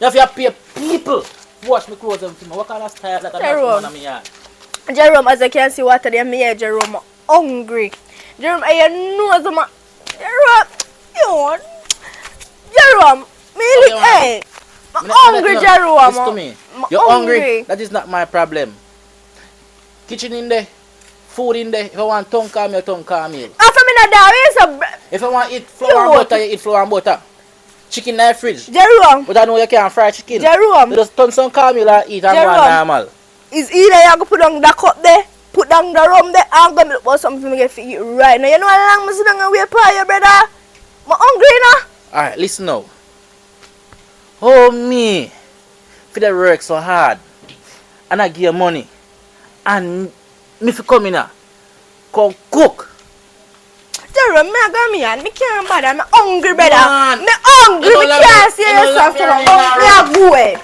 You have to pay people to wash my clothes and what kind of style that I'm in my yard? Jerome, as I can see water there, me here, Jerome, hungry. Jerome, I know some. Jerome, me look, hey, I'm hungry, Jerome. Listen to me. You're hungry. That is not my problem. Kitchen in there, food in there. If I want tongue calm, your tongue calm meal. After me not there, if I want to eat flour and butter, you eat flour and butter. Chicken in the fridge. Jerome. But I know you can't fry chicken. Jerome. You just turn some calm meal and eat and go normal. Is either you go put down the cup there, put down the rum there, and go look for something to get for you right now. You know how long I sit down and wait for you, brother? I'm hungry now. Alright, listen now. Oh me, for the work so hard, and I give you money, and me if you come in here, come cook. Jerome, me got me and me can't bother. I'm hungry, brother. Man. Me hungry. Me can't see yourself so long. Me a go away.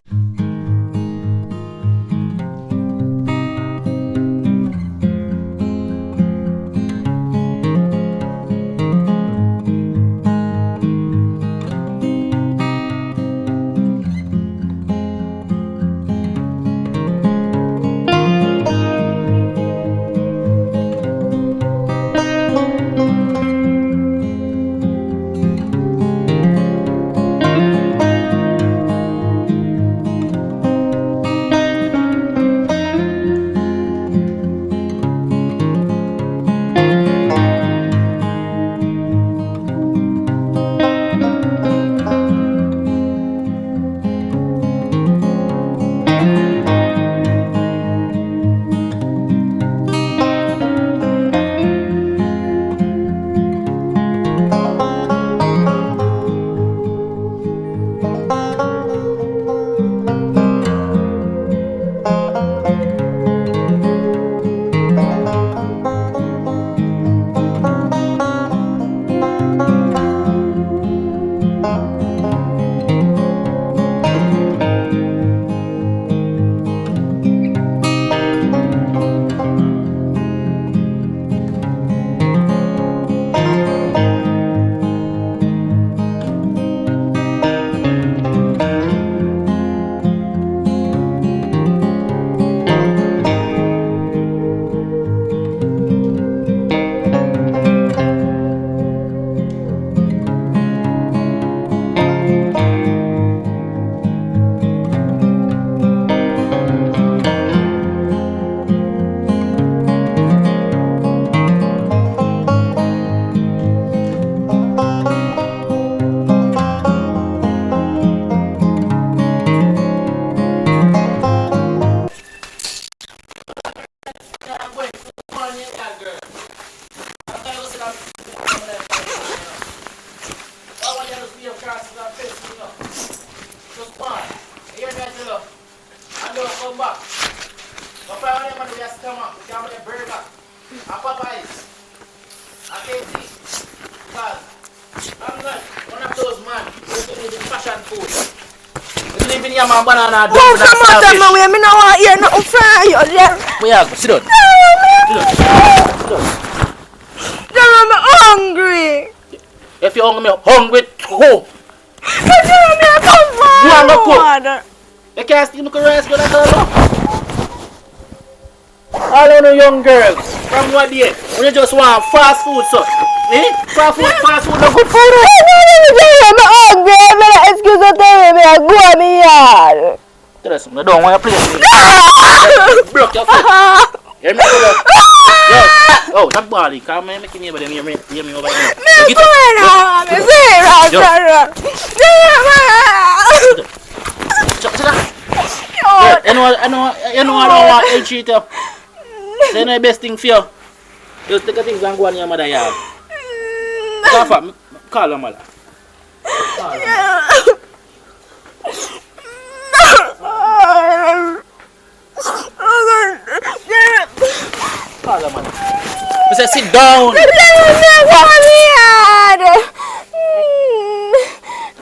Banana me no want to hear nothing from you. Where you go? Sit down. Jerome, I'm hungry. If you're hungry, I'm hungry too. Jerome, I come forward. You can't steal my rice, but I tell you. All of the young girls, from what day, when you just want fast food, so. Fast food, no good food. I'm hungry. I'm going to excuse me. I'm going to me yard. Tell us something, I don't want to play with you. Broke your foot. Hear me over there. Yo, oh, that body, come here, make me over there, hear me over there. I'm going to I don't want to cheat you. So you know the best thing for you. Just take a things and go on your mother yard. Call her mother. Call her mother. I said sit down.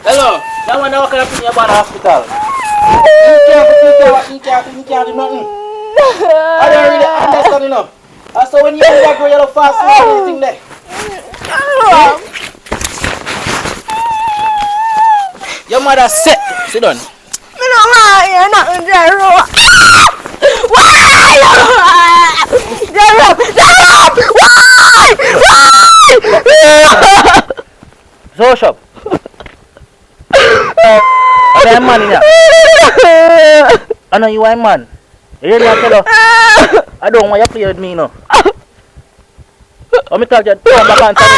Hello. That one now can put your body hospital. You can't do nothing. I don't really understand enough. So when you're young, you look fast and everything there. Your mother sick. Sit down. I don't want you nothing, Jero. Why? Jero! Why? So shop. I'm man in here. I know you are a man. You really have to tell her. I don't want you to play with me now. Let me tell you, turn back onto me.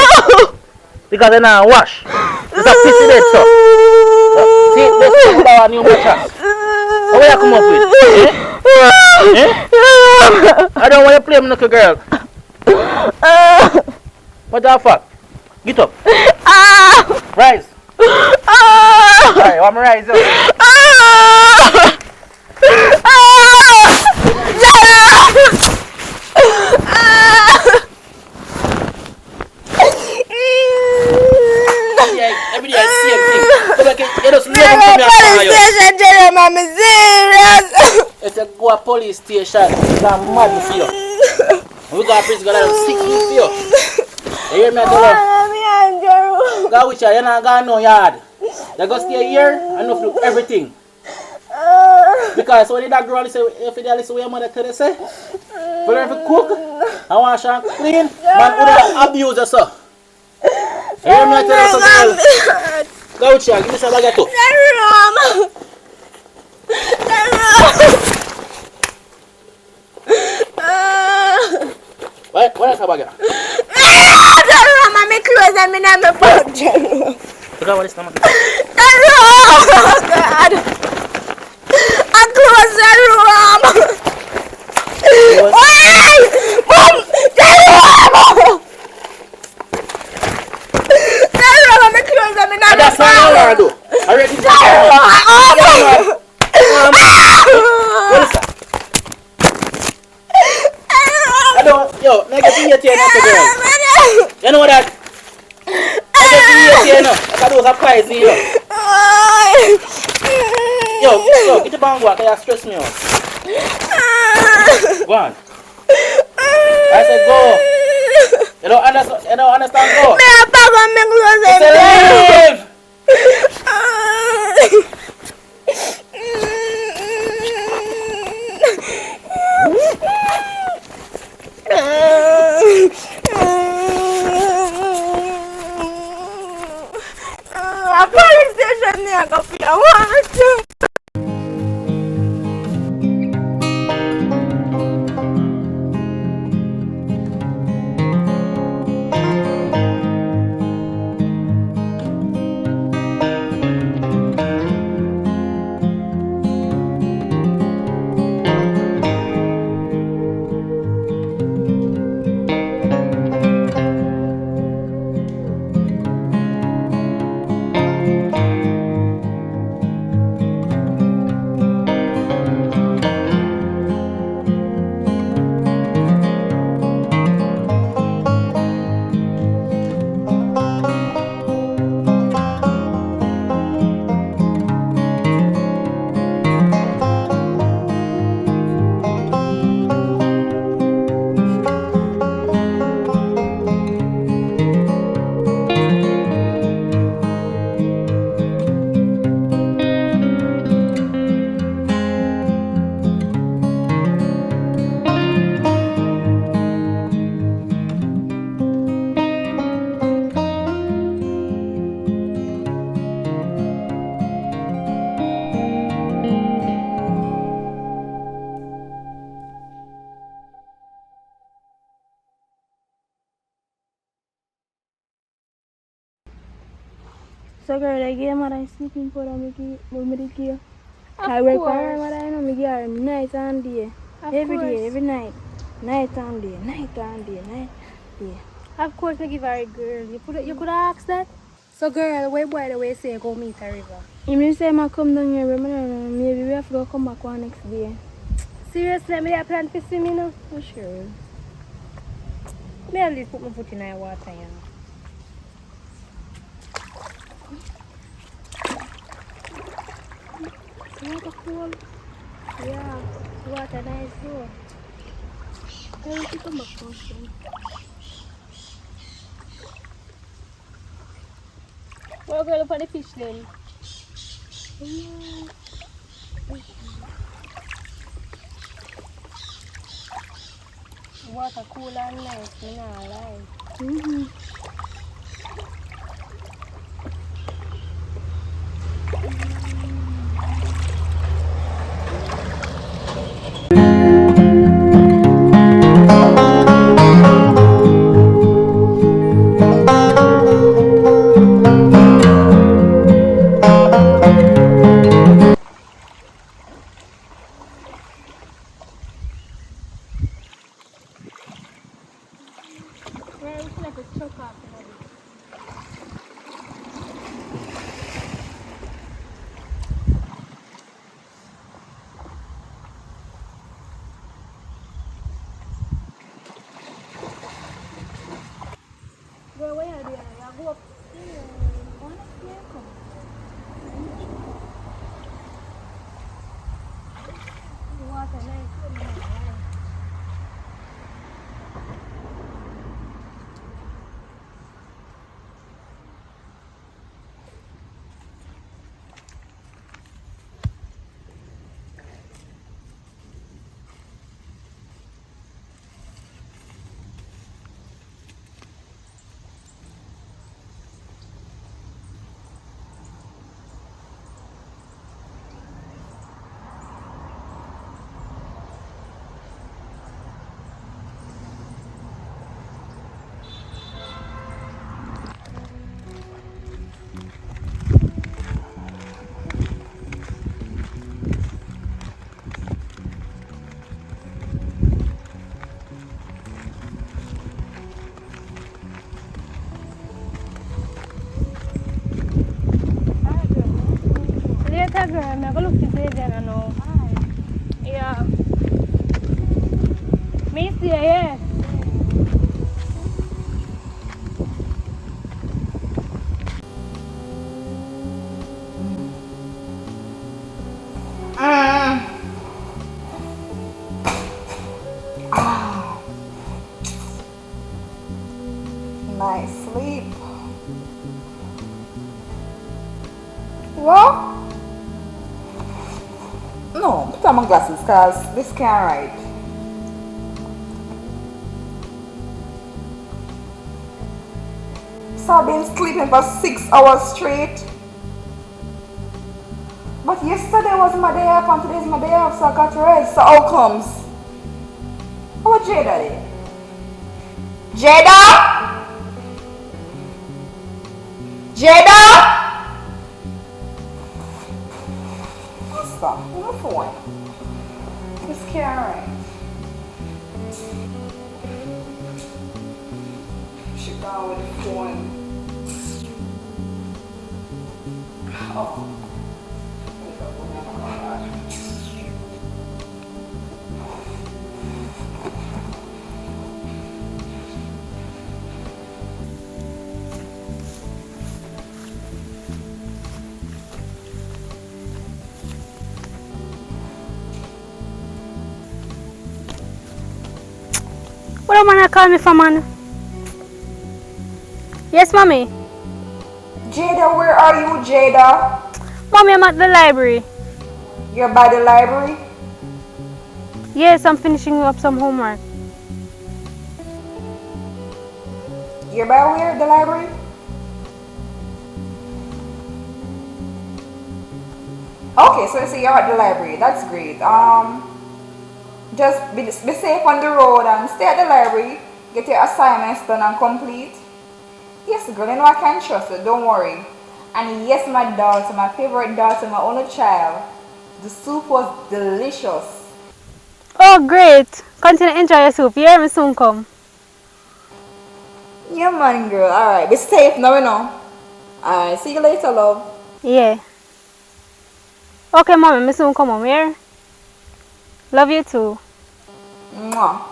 Because I now wash. It's a pissy dead, so. See, let's talk about a new mattress. What will you come up with? I don't want you to play with me, little girl. What the fuck? Get up. Rise. Alright, I'm rise up. Every day I see everything. So like you just never come here and police station, Jeremy, I'm serious. It's a go a police station. I'm mad for you. We got a prison, got a sick for you. You hear me tell you? Go with you, you're not going no yard. You go stay here and not do everything. Because when you dog grow, if you listen what your mother tell you say, for learn to cook, and wash and clean, man would abuse you, sir. You hear me tell you something? Go with you, give me some baguette too. What is a baguette? I'm close and I'm not about Jero. Look at what is the matter. Oh God! I'm close the room. Why? Mom! Jero! Jero, I'm close and I'm not about. That's what I want to do. I ready to go. What is that? I don't, yo, negative here now, girl. You know that? Negative here now. I thought it was a prize here. Yo, get the bang walk, you stress me out. Go on. I said go. You don't understand, go. I said leave. A police station near go for your water. So girl, I gave my sleeping powder, make it give. I work for her, what I know, me give her night and day. Every day, every night. Night and day, night and day, night and day. Of course, me give her a girl. You could ask that. So, girl, where boy the way say go meet her river? You mean say I come down here, but maybe we have to go come back one next day. Seriously, me have plan to see me now. For sure. Me at least put my foot in the water, you know. Water cool. Yeah, water nice too. I will come back first. Well, girl, look at the fish then. Water cool and nice, me not lie. Well, it's like a choke up. Girl, what you doing? You go upstairs. Honestly, come. The water nice, so me not lie. Later, girl, I'm going to look to see them now. Yeah. Me see you, yeah. Nice sleep. What? No, put on my glasses because this can't write. So I've been sleeping for 6 hours straight. But yesterday was my day off and today's my day off, so I got to rest. So how comes? How Jada there? Jada? Jada? Stop. On the phone. This can't write. She gone with the phone. Oh. What am I call me for, man? Yes, mommy. Jada, where are you, Jada? Mommy, I'm at the library. You're by the library? Yes, I'm finishing up some homework. You're by where? The library? Okay, so you say you're at the library. That's great. Just be safe on the road and stay at the library. Get your assignments done and complete. Yes, girl, you know I can trust you. Don't worry. And yes, my daughter, my favorite daughter, my only child. The soup was delicious. Oh, great. Continue to enjoy your soup. You hear me soon come. Yeah, man, girl. Alright, be safe now, you know. Alright, see you later, love. Yeah. Okay, mommy, me soon come home, here. Love you too. Mwah.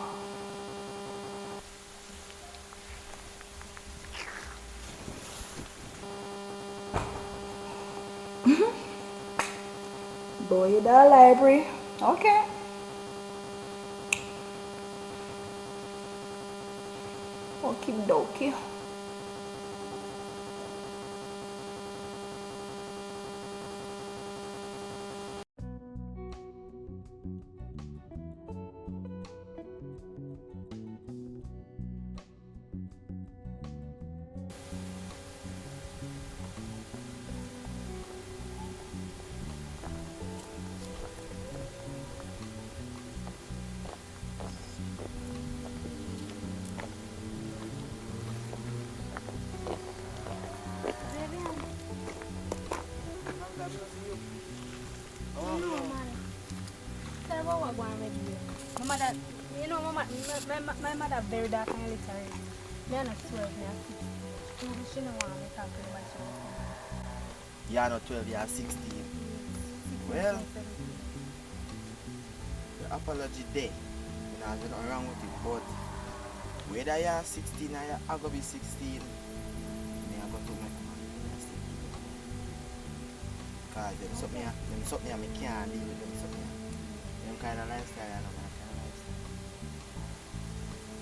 Boy, you the library. Okay. Okie dokie. My mother very dark and literary. Me are not 12, me are 16. She don't want me talk to her. You are not 12, you are 16. Well, the apology there. There's nothing wrong with it, but whether you are 16 or you are going to be 16, I got to make mistake. Because there's something I can't deal with them something. Them kind of lifestyle and my kind of lifestyle.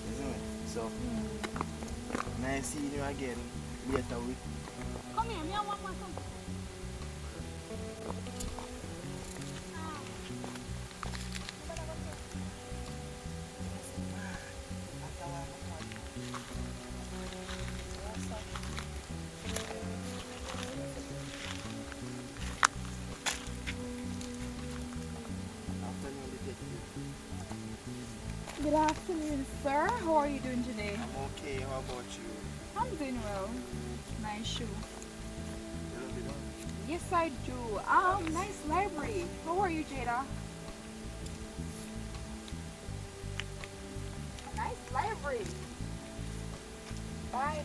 Isn't it? So, nice seeing you again later week. Come here, me I want something. Good afternoon, sir. How are you doing today? I'm okay, how about you? I'm doing well. Nice shoe. You love it, huh? Yes, I do. Nice library. How are you, Jada? Nice library. Bye.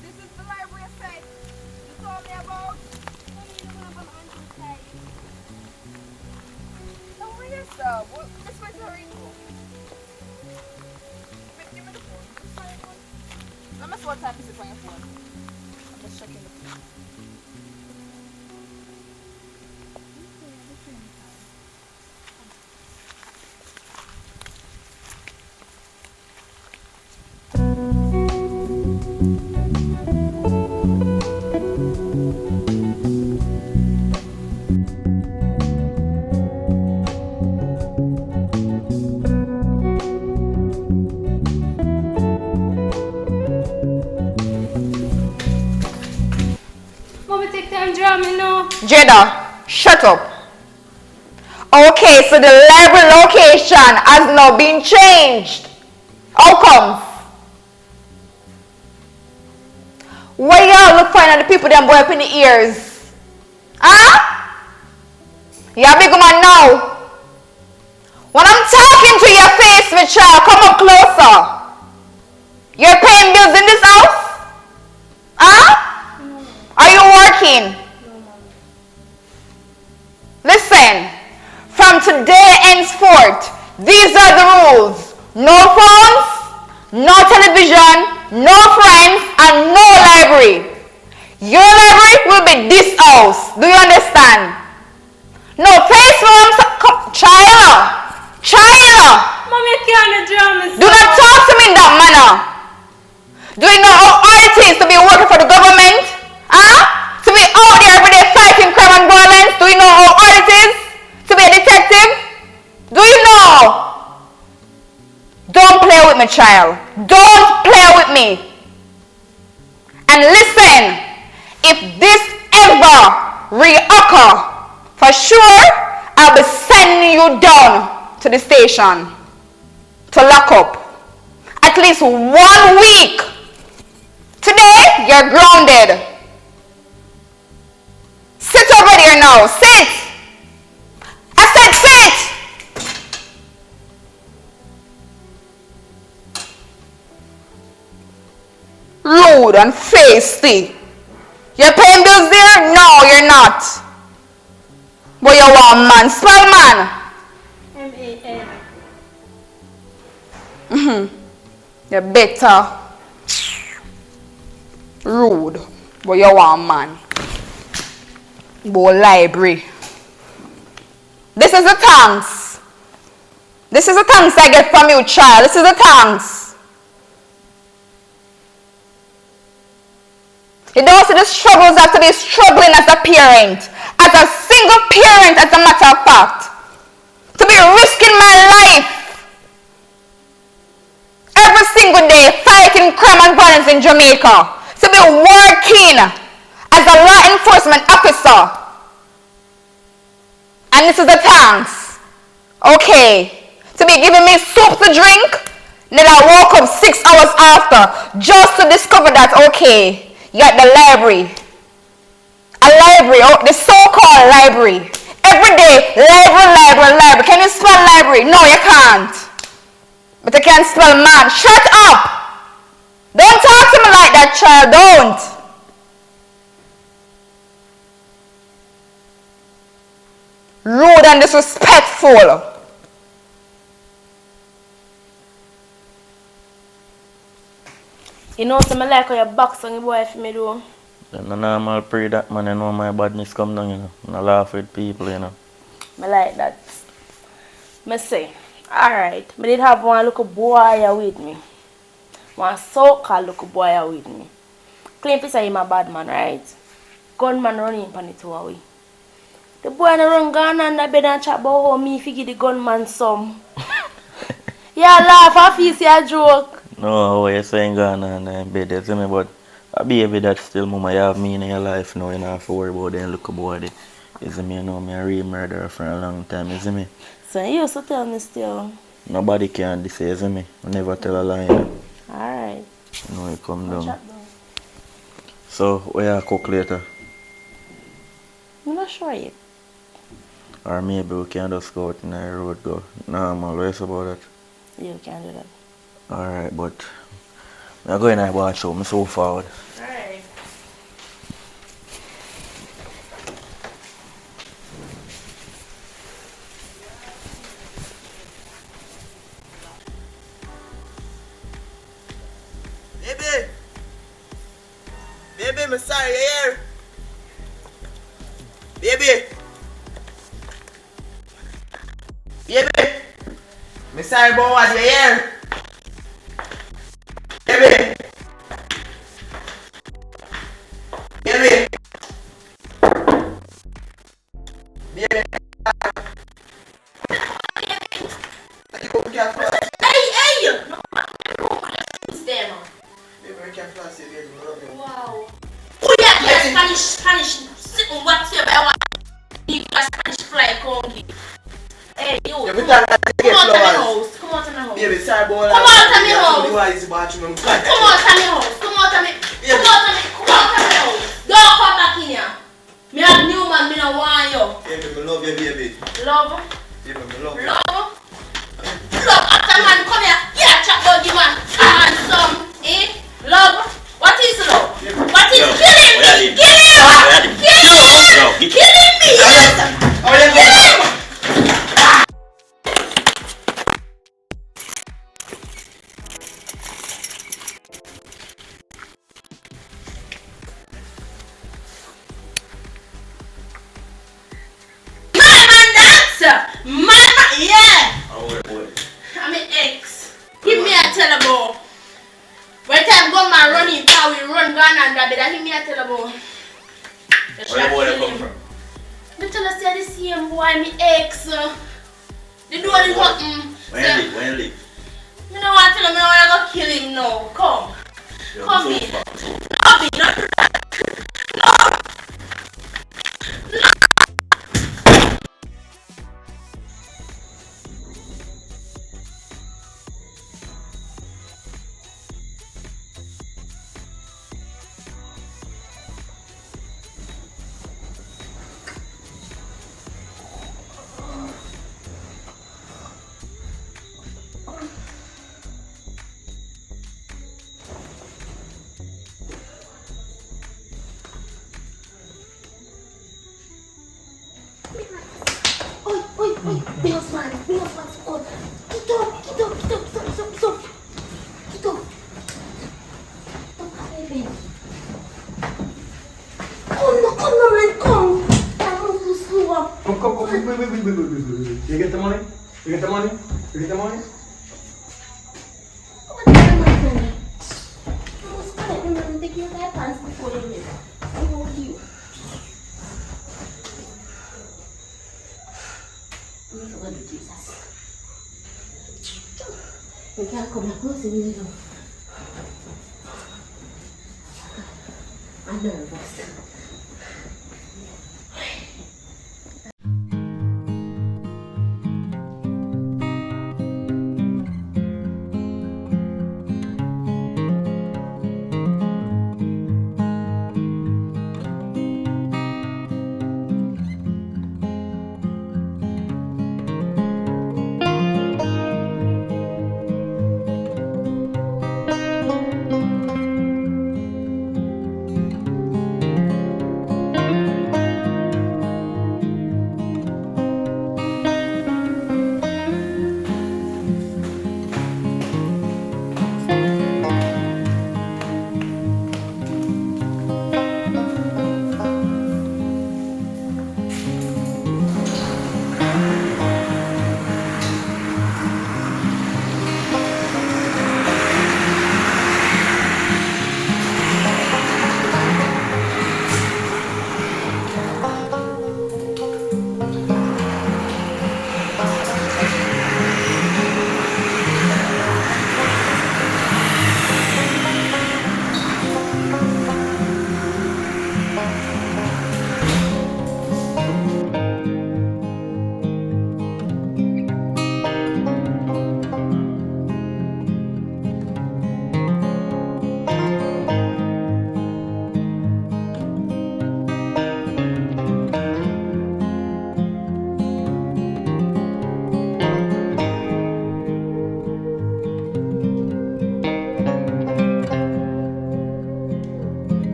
This is the library I said you told me about. Don't worry yourself. This way to hurry you. Give me the phone. Let me see what time is it on your phone. I'm just checking the phone. Jada, shut up. Okay, so the library location has now been changed. How comes? Where y'all look finding the people them boy up in the ears? Huh? Yeah, big man now. When I'm talking to your face, with y'all, come up closer. You're paying bills in this house? Huh? No. Are you working? Listen, from today henceforth, these are the rules. No phones, no television, no friends, and no library. Your library will be this house. Do you understand? No FaceTime, child. Mommy, you can't drama. Do not talk to me in that manner. Do you know how hard it is to be working for the government? Huh? To be out there every day fighting crime and violence? Do you know how hard it is to be a detective? Do you know? Don't play with me, child. Don't play with me. And listen, if this ever reoccur, for sure, I'll be sending you down to the station to lock up. I at least 1 week. Today, you're grounded. Sit over there now. Sit. I said sit. Rude and feisty. You're paying bills there? No, you're not. But you want man. Spell man. M-A-N. You're better. Rude. But you want man. Boy library. This is the thanks. This is the thanks I get from you, child. This is the thanks. You don't see the struggles I have to be struggling as a parent. As a single parent, as a matter of fact. To be risking my life. Every single day fighting crime and violence in Jamaica. To be working as a law enforcement officer. And this is the thanks. Okay. To be giving me soup to drink. Then I woke up 6 hours after just to discover that, okay, you got the library. A library, the so-called library. Every day, library. Can you spell library? No, you can't. But you can spell man. Shut up! Don't talk to me like that, child. Don't. Rude and disrespectful. You know, so I like how you box on your boy for me, though. Then no normal pray that man, you know my badness come down, you know. I laugh with people, you know. I like that. I say, alright, I did have one little boy here with me. One so-called little boy here with me. Claim to say him a bad man, right? Gunman running on it away. The boy na run gun and the bed and chat about how me figure the gunman some. Yeah, laugh, I feel see a joke. No, what you saying gone on in bed, you see me, but a baby that still mama you have me in your life now, you don't have to worry about them look about it. You see me, you know me a real murderer for a long time, you see me? So you used to tell me still. Nobody can this, you see me? I never tell a lie. You know? Alright. You know, you come down. So, where you cook later? I'm not sure yet. Or maybe we can just go out in the road go. Normal, what you say about that? You can do that. Alright, but I'm going to watch out, I'm so forward. Alright. Baby, I'm sorry, you here? Baby! I'm sorry about what you here? Baby! Wow. Who you Spanish, sitting whatsoever I want. You got Spanish fly conky. Hey, you. Come out to my house. Come out to my house. Baby, sorry about Come out to my house. Come out to my house. Come out to my house. Come out to my house. Don't come back in here. Me have new man, me no want you. Baby, I love you, baby. Love? Baby, I love you. Love? Love after man, come here. Yeah, chat about the man. Handsome. Eh? Love? What is love? What is killing me? Kill him! Kill him! Killing me! Kill him! Yeah! I'm an ex. Give me a telebo. When time go man running power, we run gun and grab it. Give me a telebo. Where the boy come from? Me tell us say the same boy, me ex. The door is open. When you leave? Me no want to tell him, me no want to go kill him now. Come. Come in. Come in. No. Big husband, oh, get up. Get up. Don't baby. Come no, man, come. I'm going to slow. Come. Wait. You get the money? What is the money? I must collect the money. Take your pants before you leave. I want you. Lord Jesus. We can't come back close to me, though. I'm nervous.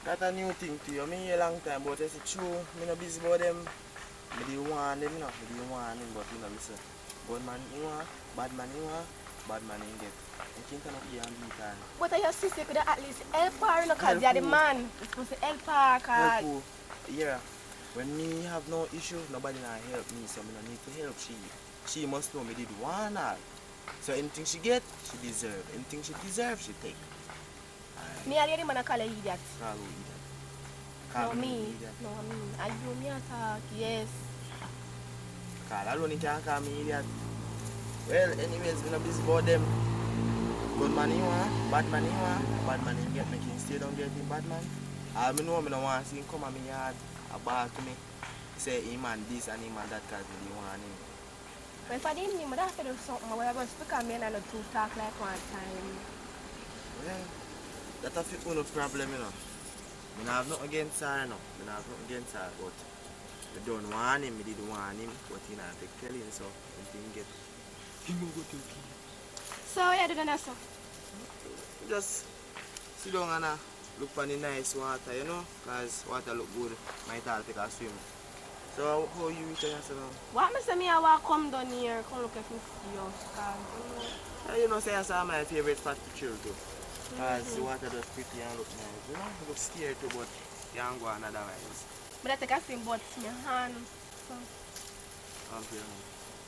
That's a new thing to you. I mean, a long time, but it's true. I'm not busy about them. I didn't want them, but I don't listen. Good man, you want, bad man, you want, bad man, you get. I think I'm not here and beat her. But your sister could at least help her, because you're the man. You're supposed to help her, cause... Help who? Yeah. When me have no issue, nobody can help me, so I don't need to help she. She must know me did one all. So anything she get, she deserve. Anything she deserve, she take. Me and the man I call her idiot. Call who idiot? No, me. No, me. I do me attack, yes. Call alone, you can't call me idiot. Well, anyways, we're not busy about them. Good man you want, bad man you want, bad man you get, make him stay down get him bad man. I know I don't want to see him come at me yard, a bar to me, say him and this and him and that because he want him. But if I didn't need I have to do something, I was speak at me and I don't talk like one time. Well, that's a fit no problem, you know. I have nothing against her, no. I have nothing against her, but I don't want him, I didn't want him, but he not take care of him, so he didn't get. He will go to him. So, yeah, do that, so? Just sit down and look for the nice water, you know, because water look good, might all take a swim. So, how you eat yourself? What I say, I want to come down here, come look at me, you know. You know, say I saw my favorite spot to chill too. Because the water does pretty and look nice. You know, it looks scary too, but you can't go another ways. But I take a swim, but my hand, so. Okay.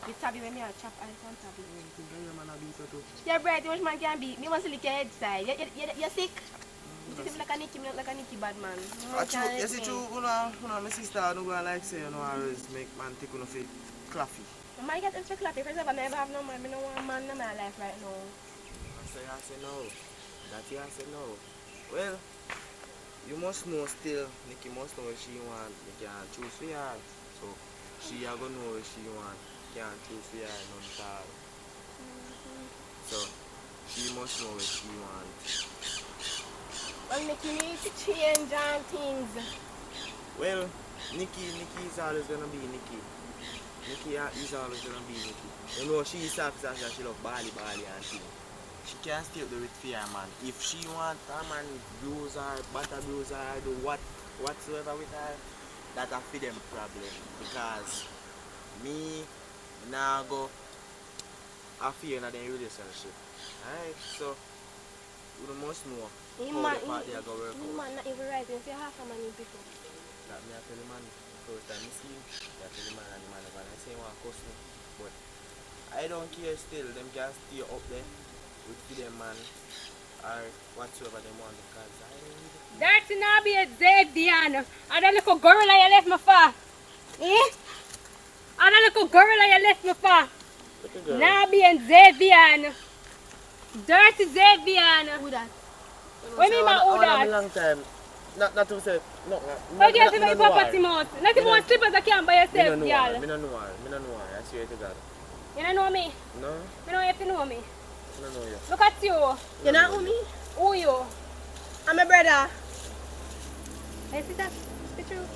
The tabby when me a chop ice on tabby. Your man a beat you too. You're bright, which man can beat me? You want to lick your head side. You sick? You treat me like a Nicky, me not like a Nicky bad man. You see, true, my sister, I don't go like say, always make man take on a fit claffy. I might get extra clappy, first of all, I never have no man, I don't want a man in my life right now. I say no. That I say no. Well, you must know still, Nikki must know what she want, you can't choose for her. So, she are gonna know what she want, can't choose for her, none at all. So, she must know what she wants. Well, Nikki needs to change on things. Well, Nikki is always gonna be Nikki. Nikki is always gonna be Nikki. You know, she is selfish and she love Bali and things. She can't stay up there with fear, man. If she want a man abuse her, butter abuse her, do whatsoever with her, that's a for them problem. Because me now go a fear in a relationship. Alright, so you must know how the party are going to work out. Man not even right, you say half a man in before. That me I tell the man, first time I see him, I tell the man and the man and I say he want to cuss me. But I don't care still, them can stay up there with them man or whatsoever they want because I don't need it. That's not be a dead Diana. And that little gorilla you left me for. Eh? And that little gorilla you left me for. Now be a dead Diana. Dirty dead Diana. Who that? What do you mean by who that? A long time. Not to say, no. But you have to buy property mouth. Not even one slippers I can't buy yourself, y'all. y'all. I don't know her. I swear to God. You don't know me? No? You don't have to know me. I don't know you. Look at you. You know who me? Who you? I'm a brother. Hey, sister, the truth.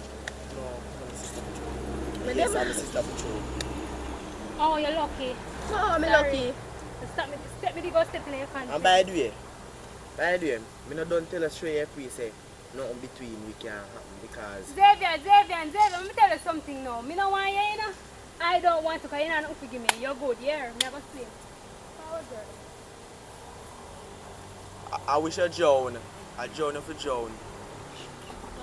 No, I'm a sister for true. My Yes, name- I'm a sister for true. Oh, you're lucky. No, I'm Sorry. lucky. Step me to go step in your country. And by the way, me not don't tell us straight up we say nothing between we can happen because Xavier, let me tell you something now. Me don't want you, you know. I don't want to, because you know nothing to give me. You're good, yeah. I'm not going to sleep. I wish I drown. I drown for drown.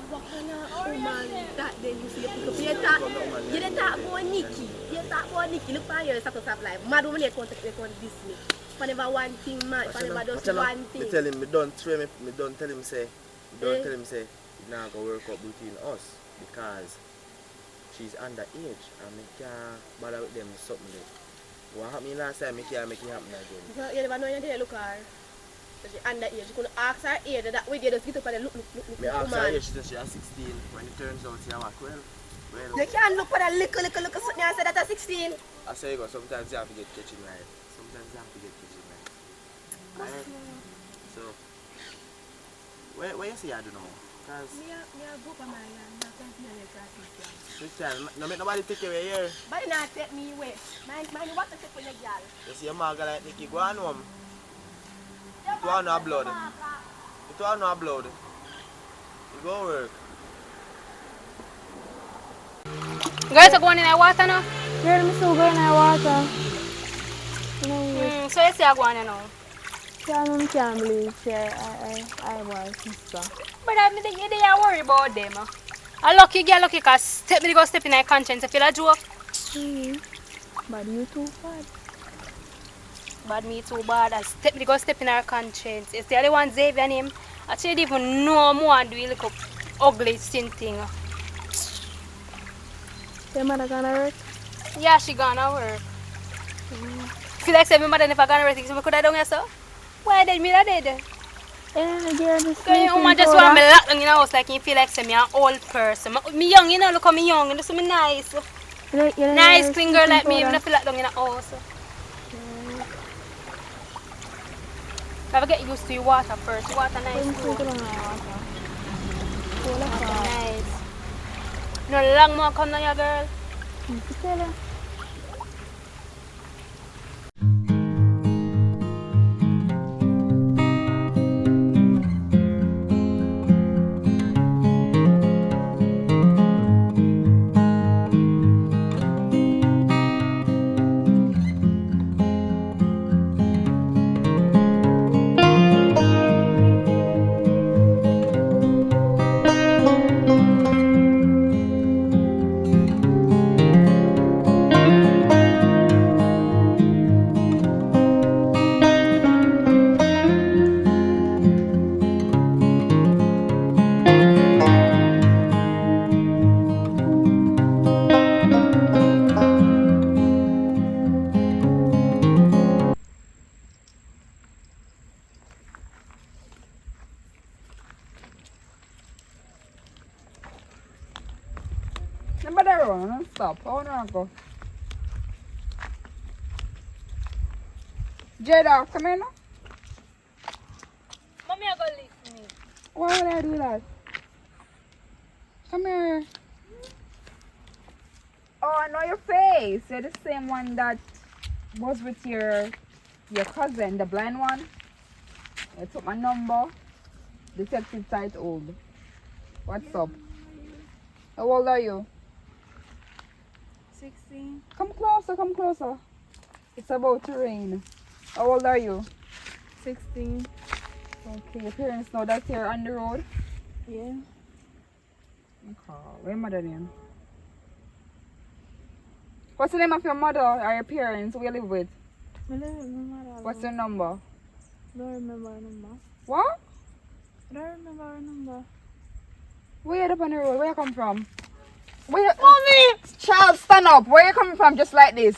What kind of woman that day you see you pick up? You didn't talk about Nikki. You talk about Nikki. Look for your status of life. Mad woman they contact this me. For never one thing mad. For never just one thing. Me tell him, me don't tell him say it not gonna work out between us because she's underage and me can't bother with them something there. What happened last time, me can't make it happen again. So you never know you look at her. So she underage. You couldn't ask her age that way you just get up and look. Me ask her age, she said she has 16. When it turns out she have a 12. Well, you can't look for that little something and say that at 16. I say you go, sometimes you have to get catching right. Sometimes you have to get catching right. Right? So, where you see I don't know? Because no make nobody take you away here. But not take me away. Mind what to take for your girl. You see a maga like Nikki, go on home. It want no blood. It want no blood. You go work. Guys are going in the water now? Girl, I'm still going in the water. So you see I go on now? I can't believe I was sister. But I think you don't worry about them. A lucky girl, lucky because step me to go step in her conscience. I feel a joke. But you too bad. But me too bad. I step me to go step in her conscience. It's the only one Xavier name. I should even know more and do a little ugly sin thing. Your mother gonna work? Yeah, she gonna work. Feel like say my mother never gonna work. So I could have done it so? Why did me that did? Yeah, Because your woman just want me locked down in the house like you feel like say me an old person. Me young, you know, look how me young. You know, so me nice. Nice, clean girl like me, I don't feel locked down in the house. Never get used to your water first. Your water nice too. Water nice. No long more come now, your girl. Nobody run, stop. I wanna go. Jada, come here now. Mommy, I go lift me. Why would I do that? Come here. Oh, I know your face. You're the same one that was with your cousin, the blind one. You took my number. Detective Tight Old. What's up? How old are you? 16. Come closer, come closer. It's about to rain. How old are you? 16. Okay, your parents know that you're on the road? Yeah. Okay, where's your mother name? What's the name of your mother or your parents? Who you live with? I don't remember. What's your number? Don't remember her number. What? I don't remember her number. Where you up on the road? Where you come from? Where you... Mommy! Child, stand up. Where you coming from just like this?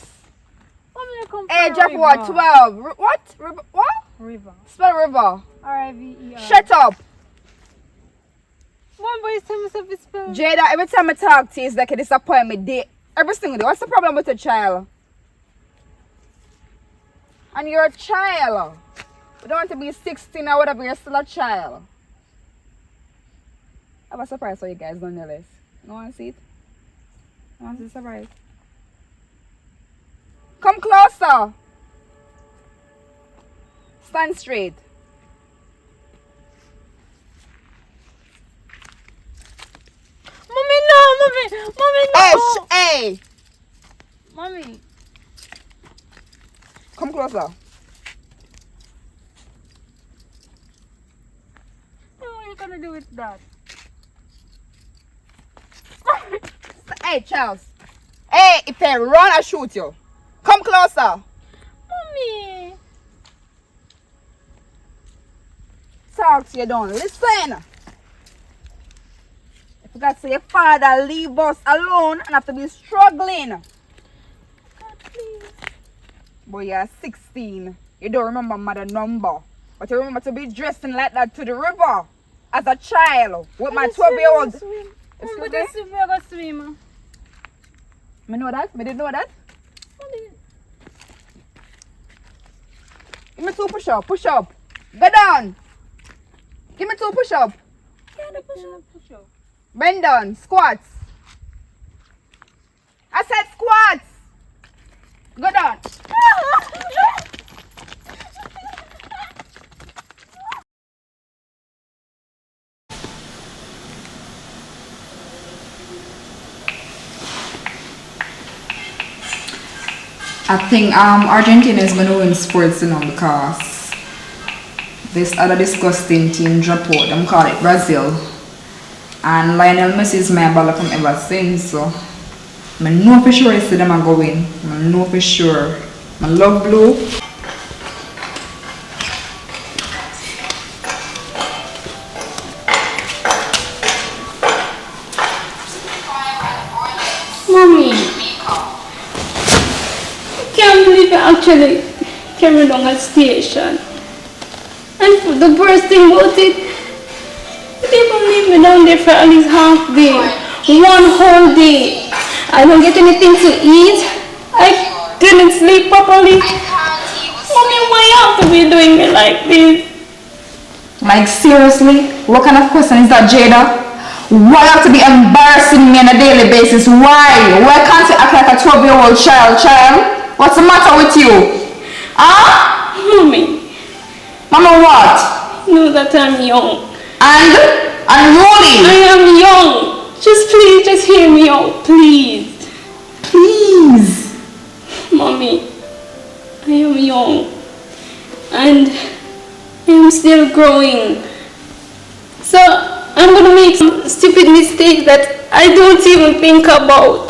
Mommy, I come from Age of river. what? 12. What? What? River. Spell river. R-I-V-E-R. Shut up. Mom, but you tell me something spell. Jada, every time I talk to you, it's like a disappointment day. Every single day. What's the problem with a child? And you're a child. You don't want to be 16 or whatever, you're still a child. I have a surprise for you guys, don't you, Les? You want to see it? You want to see the surprise? Come closer. Stand straight. Mommy, no! Mommy! Mommy, no! Hey, hey! Mommy. Come closer. What are you gonna do with that? Hey, Charles. Hey, if I run, I shoot you. Come closer. Mommy. Talk to you, don't listen. If you got to say your father leave us alone and have to be struggling. God, please. Boy, you're 16. You don't remember mother number. But you remember to be dressing like that to the river as a child with my 12-year-old. But that's if I go swim. Me know that? Me didn't know that? Give me 2 push-up. Push up. Go down. Give me 2 push-up. Push up. Bend down. Squats. I said squats. Go down. I think Argentina is going to win sports, you know, because this other disgusting team drop out. Them call it Brazil. And Lionel Messi is my baller from ever since, so I know for sure I see them are going. I know for sure. I love blue. Mommy. I can't believe I actually came along a station. And for the worst thing about it, they even leave me down there for at least half day. 1 whole day. I don't get anything to eat. I didn't sleep properly. Mommy, why you have to be doing me like this? Like seriously? What kind of question is that, Jada? Why have to be embarrassing me on a daily basis? Why? Why can't you act like a 12-year-old child? What's the matter with you? Huh? Mommy. Mama what? You know that I'm young. And unruly. I am young. Just please, just hear me out, please. Please. Mommy, I am young. And I am still growing. So I'm gonna make some stupid mistakes that I don't even think about.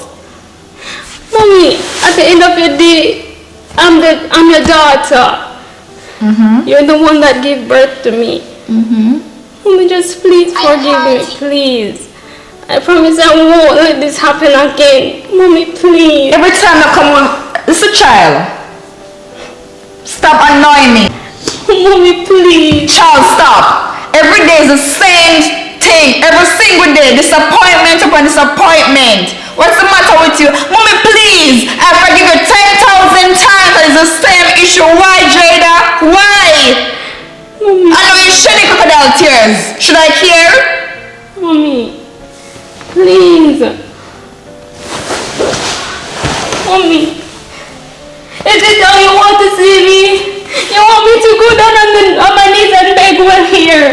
Mommy, at the end of the day, I'm your daughter. You're the one that gave birth to me. Mommy, just please forgive me, please. I promise I won't let this happen again. Mommy, please. Every time I come on, it's a child. Stop annoying me. Mommy, please. Child, stop. Every day is the same thing me every single day. Disappointment upon disappointment. What's the matter with you? Mommy, please. I forgive you 10,000 times. It's the same issue. Why, Jada? Why? Mommy. I know you're shedding crocodile tears. Should I care? Mommy. Please. Mommy. Is this how you want to see me? You want me to go down on my knees and beg well here?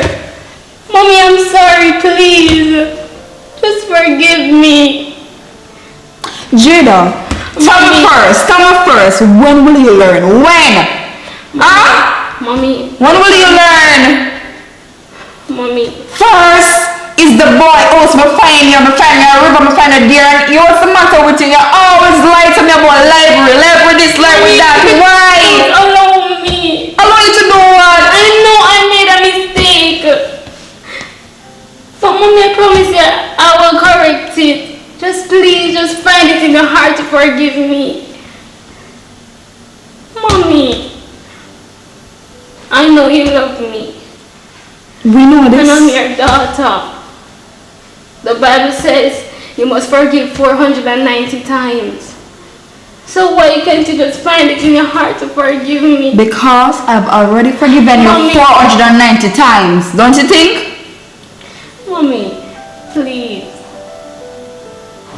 Mommy, I'm sorry, please. Just forgive me. Jada, tell me first. When will you learn? When? Huh? Mommy. When will you learn? Mommy. First is the boy owes me find you, me find you a river, me find you deer, and you what's the matter with you? You always lie to me about library this, library that. Why? Allow me. Allow you to do what? I know I made a mistake. But Mommy, I promise you I will correct it. Just please, just find it in your heart to forgive me. Mommy, I know you love me. We know this. And I'm your daughter. The Bible says you must forgive 490 times. So why can't you just find it in your heart to forgive me? Because I've already forgiven you Mommy. 490 times. Don't you think? Mommy, please.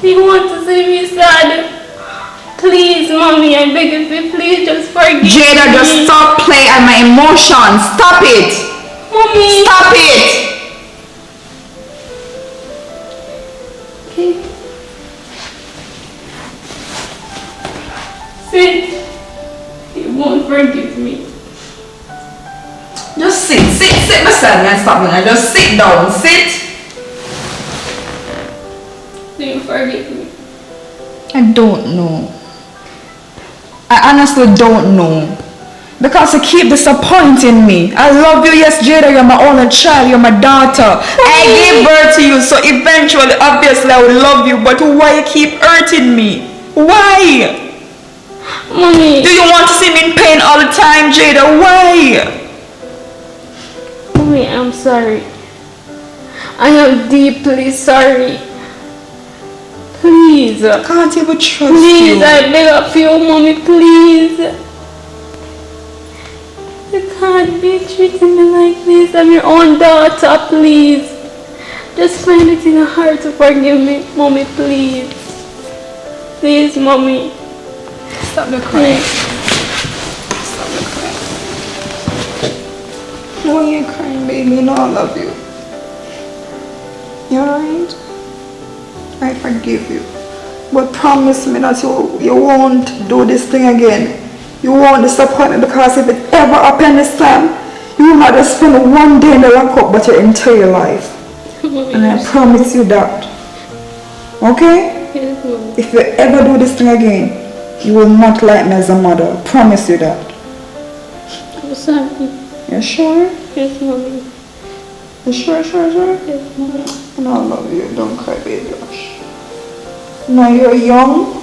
Do you want to see me sad? Please, Mommy, I beg you, please just forgive me. Jada, just stop playing at my emotions. Stop it. Mommy. Stop it. Okay. Sit. You won't forgive me. Just sit beside me and stop me. Just sit down. Sit. Do you forgive me? I don't know. I honestly don't know. Because you keep disappointing me. I love you, yes, Jada, you're my only child, you're my daughter. I gave birth to you, so eventually, obviously, I would love you. But why you keep hurting me? Why? Mommy. Do you want to see me in pain all the time, Jada? Why? Mommy, I'm sorry. I am deeply sorry. Please. I can't even trust you. Please, I beg of you, Mommy, please. You can't be treating me like this. I'm your own daughter, please. Just find it in your heart to forgive me, Mommy, please. Please, Mommy. Stop the crying. Stop the crying. Why are you crying, baby? You know I love you. You alright? I forgive you. But promise me that you won't do this thing again. You won't disappoint me, because if it ever happens this time, you will not just spend one day in the lockup but your entire life. And I promise you that. Okay? Yes, Mommy. If you ever do this thing again, you will not like me as a mother. I promise you that. I'm sorry. You sure? Yes, Mommy. You sure? Yes, Mommy. And I love you. Don't cry, baby. Gosh. Now you're young,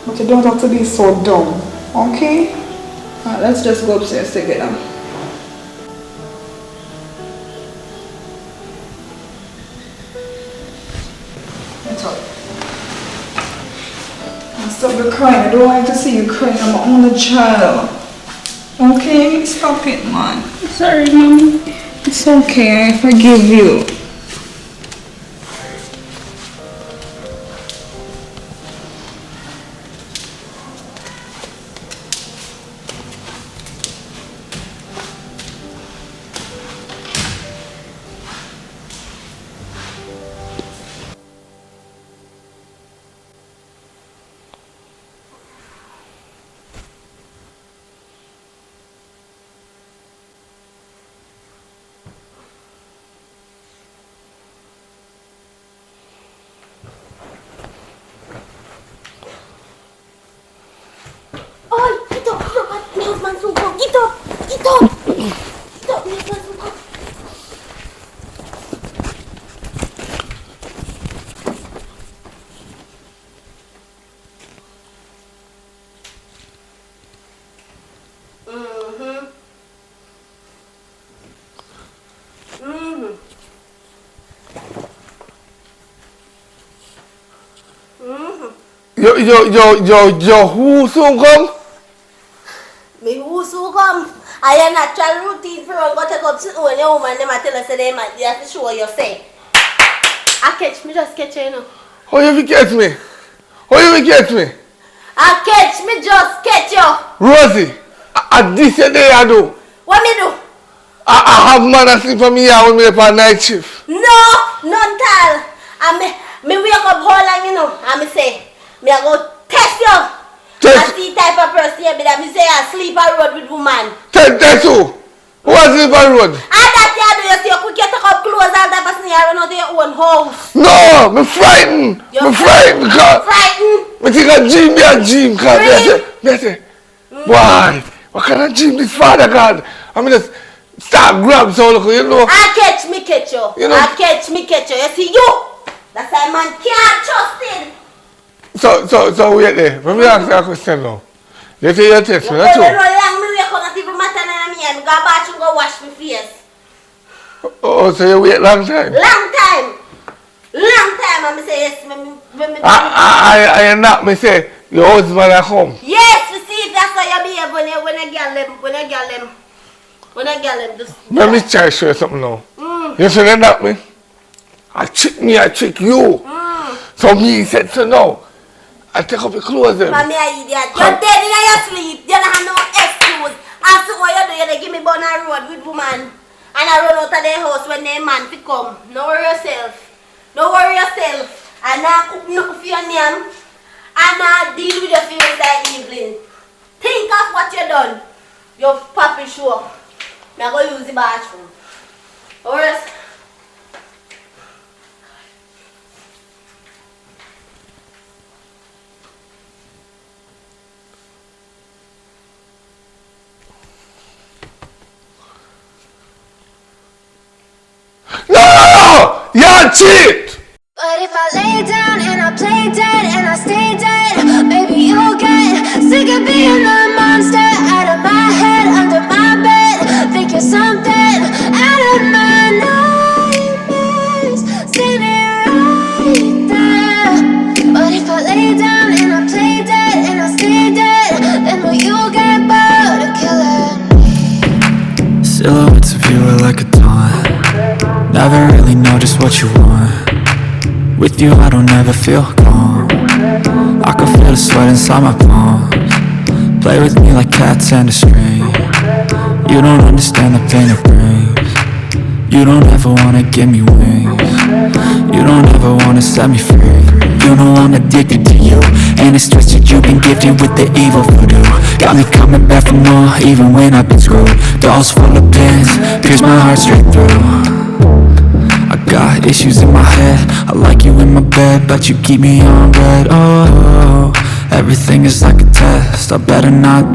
but you don't have to be so dumb. Okay? Alright, let's just go upstairs together. That's all. Stop the crying. I don't want to see you crying. I'm my only child. Okay? Stop it, man. Sorry, Mommy. It's okay. I forgive you. who soon come? Me who so come? I am natural routine for one go take up to when your woman them a tell us they might you have to show yourself. I catch me just catch you know. How you catch me? I catch me just catch you. Rosie, at this day I do. What me do? I have man asleep for me here when me on night shift. No, none tall. And me wake up whole long, you know, and me say, me a go test you. I see type of person here, but me say I sleep on road with woman. Test who? Who a sleep on road? And that you do, you see, you could get up clothes and that person here run out of your own house. No, me frightened. You're frightened because me think a dream be a dream because me say, why? What kind of dream this Father God? I mean just start grab so look, you know. I catch you. You know? I catch me catch you. You see you? That's why man can't trust him. So wait there. Let me ask you a question now. You say you text me, that's all. You know long me wake up not even matter than me and go back and go wash my face. Oh, so you wait long time? Long time. And me say yes, me I not me say your husband at home. yes, you see that's how you behave when a girl them just Let me try to show you something now. You see that not me? I trick you. So me said so no. I take up your clothes then. Mommy, I idiot. You're dead in your sleep. You don't have no excuse. Ask what you do, you give me down a road with woman. And I run out of their house when their man to come. Don't worry yourself. And I cook nothing for your name. And I deal with your feelings that evening. Think of what you done. Your papi show. I'm going to use the bathroom. Or else. No! You're cheat! But if I lay down and I play dead and I stay dead, maybe you'll get sick of being the monster out of my head, under my bed. Think you're something out of my nightmares, standing right there. But if I lay down and I play dead and I stay dead, then will you get bored of killing me? Silhouettes of you are like a taunt. Never really know just what you want. With you I don't ever feel calm. I can feel the sweat inside my palms. Play with me like cats and a string. You don't understand the pain it brings. You don't ever wanna give me wings. You don't ever wanna set me free. You know I'm addicted to you, and it's twisted. You've been gifted with the evil voodoo. Got me coming back for more, even when I've been screwed. Dolls full of pins, pierce my heart straight through. I got issues in my head. I like you in my bed, but you keep me on red. Oh, everything is like a test. I better not